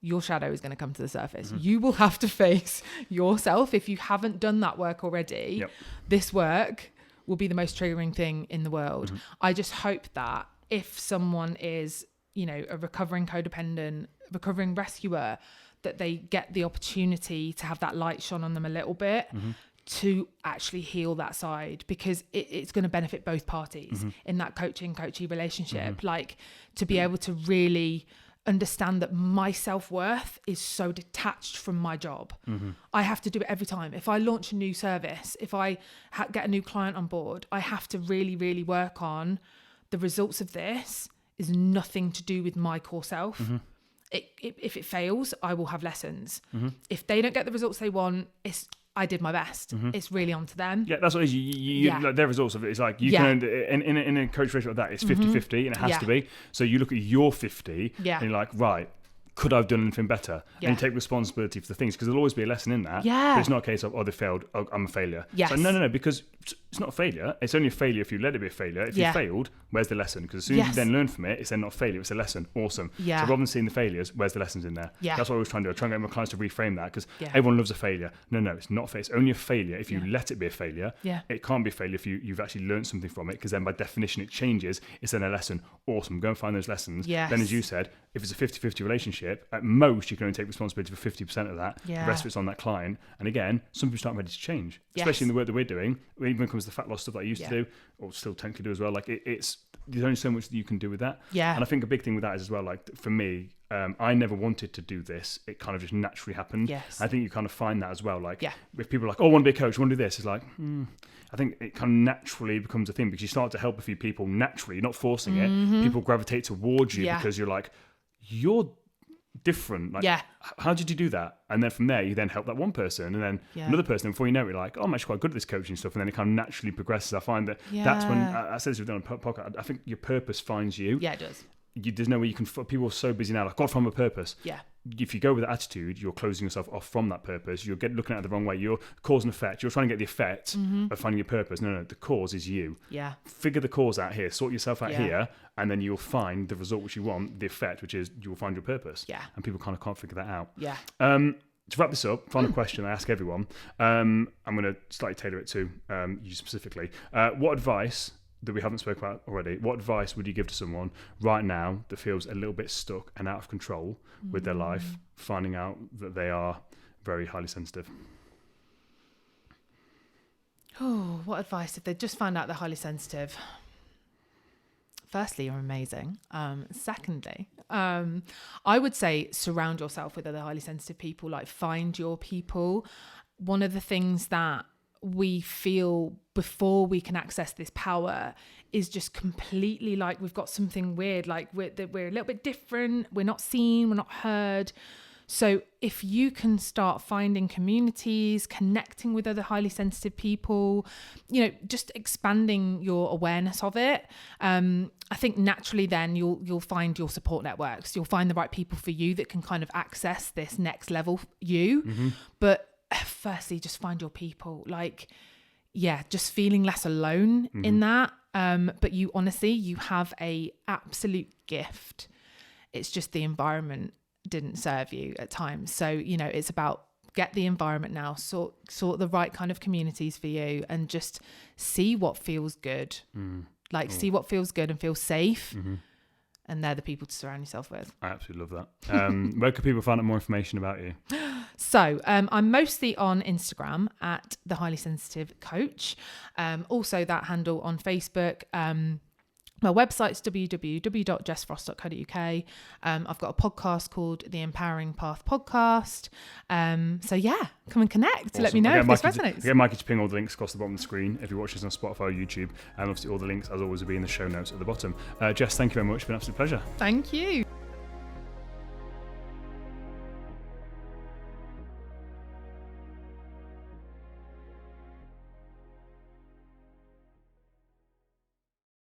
your shadow is going to come to the surface. Mm-hmm. You will have to face yourself. If you haven't done that work already, this work will be the most triggering thing in the world. Mm-hmm. I just hope that if someone is, you know, a recovering codependent, recovering rescuer, that they get the opportunity to have that light shone on them a little bit. Mm-hmm. To actually heal that side, because it's going to benefit both parties in that coachee relationship. Like to be able to really understand that my self-worth is so detached from my job. I have to do it every time. If I launch a new service, if I get a new client on board, I have to really, really work on the results of this is nothing to do with my core self. If it fails, I will have lessons. If they don't get the results they want, I did my best. It's really on to them. Yeah, that's what it is. You like their results of it. It's like you can, in a coach ratio like that, it's 50-50 and it has to be. So you look at your 50 and you're like, right, could I have done anything better? And you take responsibility for the things, because there'll always be a lesson in that. But it's not a case of, they failed, I'm a failure. Yes. So no, because it's not a failure. It's only a failure if you let it be a failure. If you failed, where's the lesson? Because as soon as you then learn from it, it's then not a failure, it's a lesson. Awesome. So rather than seeing the failures, where's the lessons in there? That's what I was trying to do. I try and get my clients to reframe that, because everyone loves a failure. No, it's not a failure. It's only a failure if you let it be a failure. It can't be a failure if you've actually learned something from it, because then by definition it changes. It's then a lesson. Awesome. Go and find those lessons. Then, as you said, if it's a 50-50 relationship, at most you can only take responsibility for 50% of that. The rest of it's on that client. And again, some people aren't ready to change, especially in the work that we're doing. Even when it comes to the fat loss stuff that I used to do, or still technically do as well, like it's there's only so much that you can do with that. And I think a big thing with that is as well, like for me, I never wanted to do this. It kind of just naturally happened. I think you kind of find that as well. Like if people are like, I want to be a coach, I want to do this, it's like, I think it kind of naturally becomes a thing, because you start to help a few people naturally. You're not forcing it. People gravitate towards you because you're like, you're different. Like, how did you do that? And then from there, you then help that one person, and then another person. And before you know it, you're like, oh, I'm actually quite good at this coaching stuff. And then it kind of naturally progresses. I find that that's when I said this with on a podcast. I think your purpose finds you. Yeah, it does. There's no way you can. People are so busy now. Like, God, from a purpose. If you go with that attitude, you're closing yourself off from that purpose. You're looking at it the wrong way. You're cause and effect. You're trying to get the effect of finding your purpose. No, the cause is you. Figure the cause out here. Sort yourself out here, and then you'll find the result which you want. The effect, which is you will find your purpose. And people kind of can't figure that out. To wrap this up, final question I ask everyone. I'm going to slightly tailor it to you specifically. What advice that we haven't spoken about already, what advice would you give to someone right now that feels a little bit stuck and out of control with their life, finding out that they are very highly sensitive? Oh, what advice if they just found out they're highly sensitive? Firstly, you're amazing. Secondly, I would say surround yourself with other highly sensitive people, like find your people. One of the things that we feel before we can access this power is just completely like we've got something weird, like we're a little bit different, we're not seen, we're not heard. So if you can start finding communities, connecting with other highly sensitive people, you know, just expanding your awareness of it, I think naturally then you'll find your support networks. You'll find the right people for you that can kind of access this next level you. But firstly, just find your people. Like, just feeling less alone in that. But you honestly, you have a absolute gift. It's just the environment didn't serve you at times. So, you know, it's about get the environment now, sort the right kind of communities for you, and just see what feels good. See what feels good and feel safe. And they're the people to surround yourself with. I absolutely love that. Where can people find out more information about you? So I'm mostly on Instagram at The Highly Sensitive Coach. Also that handle on Facebook. My website's www.jessfrost.co.uk. I've got a podcast called The Empowering Path Podcast. So yeah, come and connect. Awesome. Let me know if this resonates. Get Mikey to ping all the links across the bottom of the screen if you're watching this on Spotify or YouTube. And obviously all the links, as always, will be in the show notes at the bottom. Jess, thank you very much. It's been an absolute pleasure. Thank you.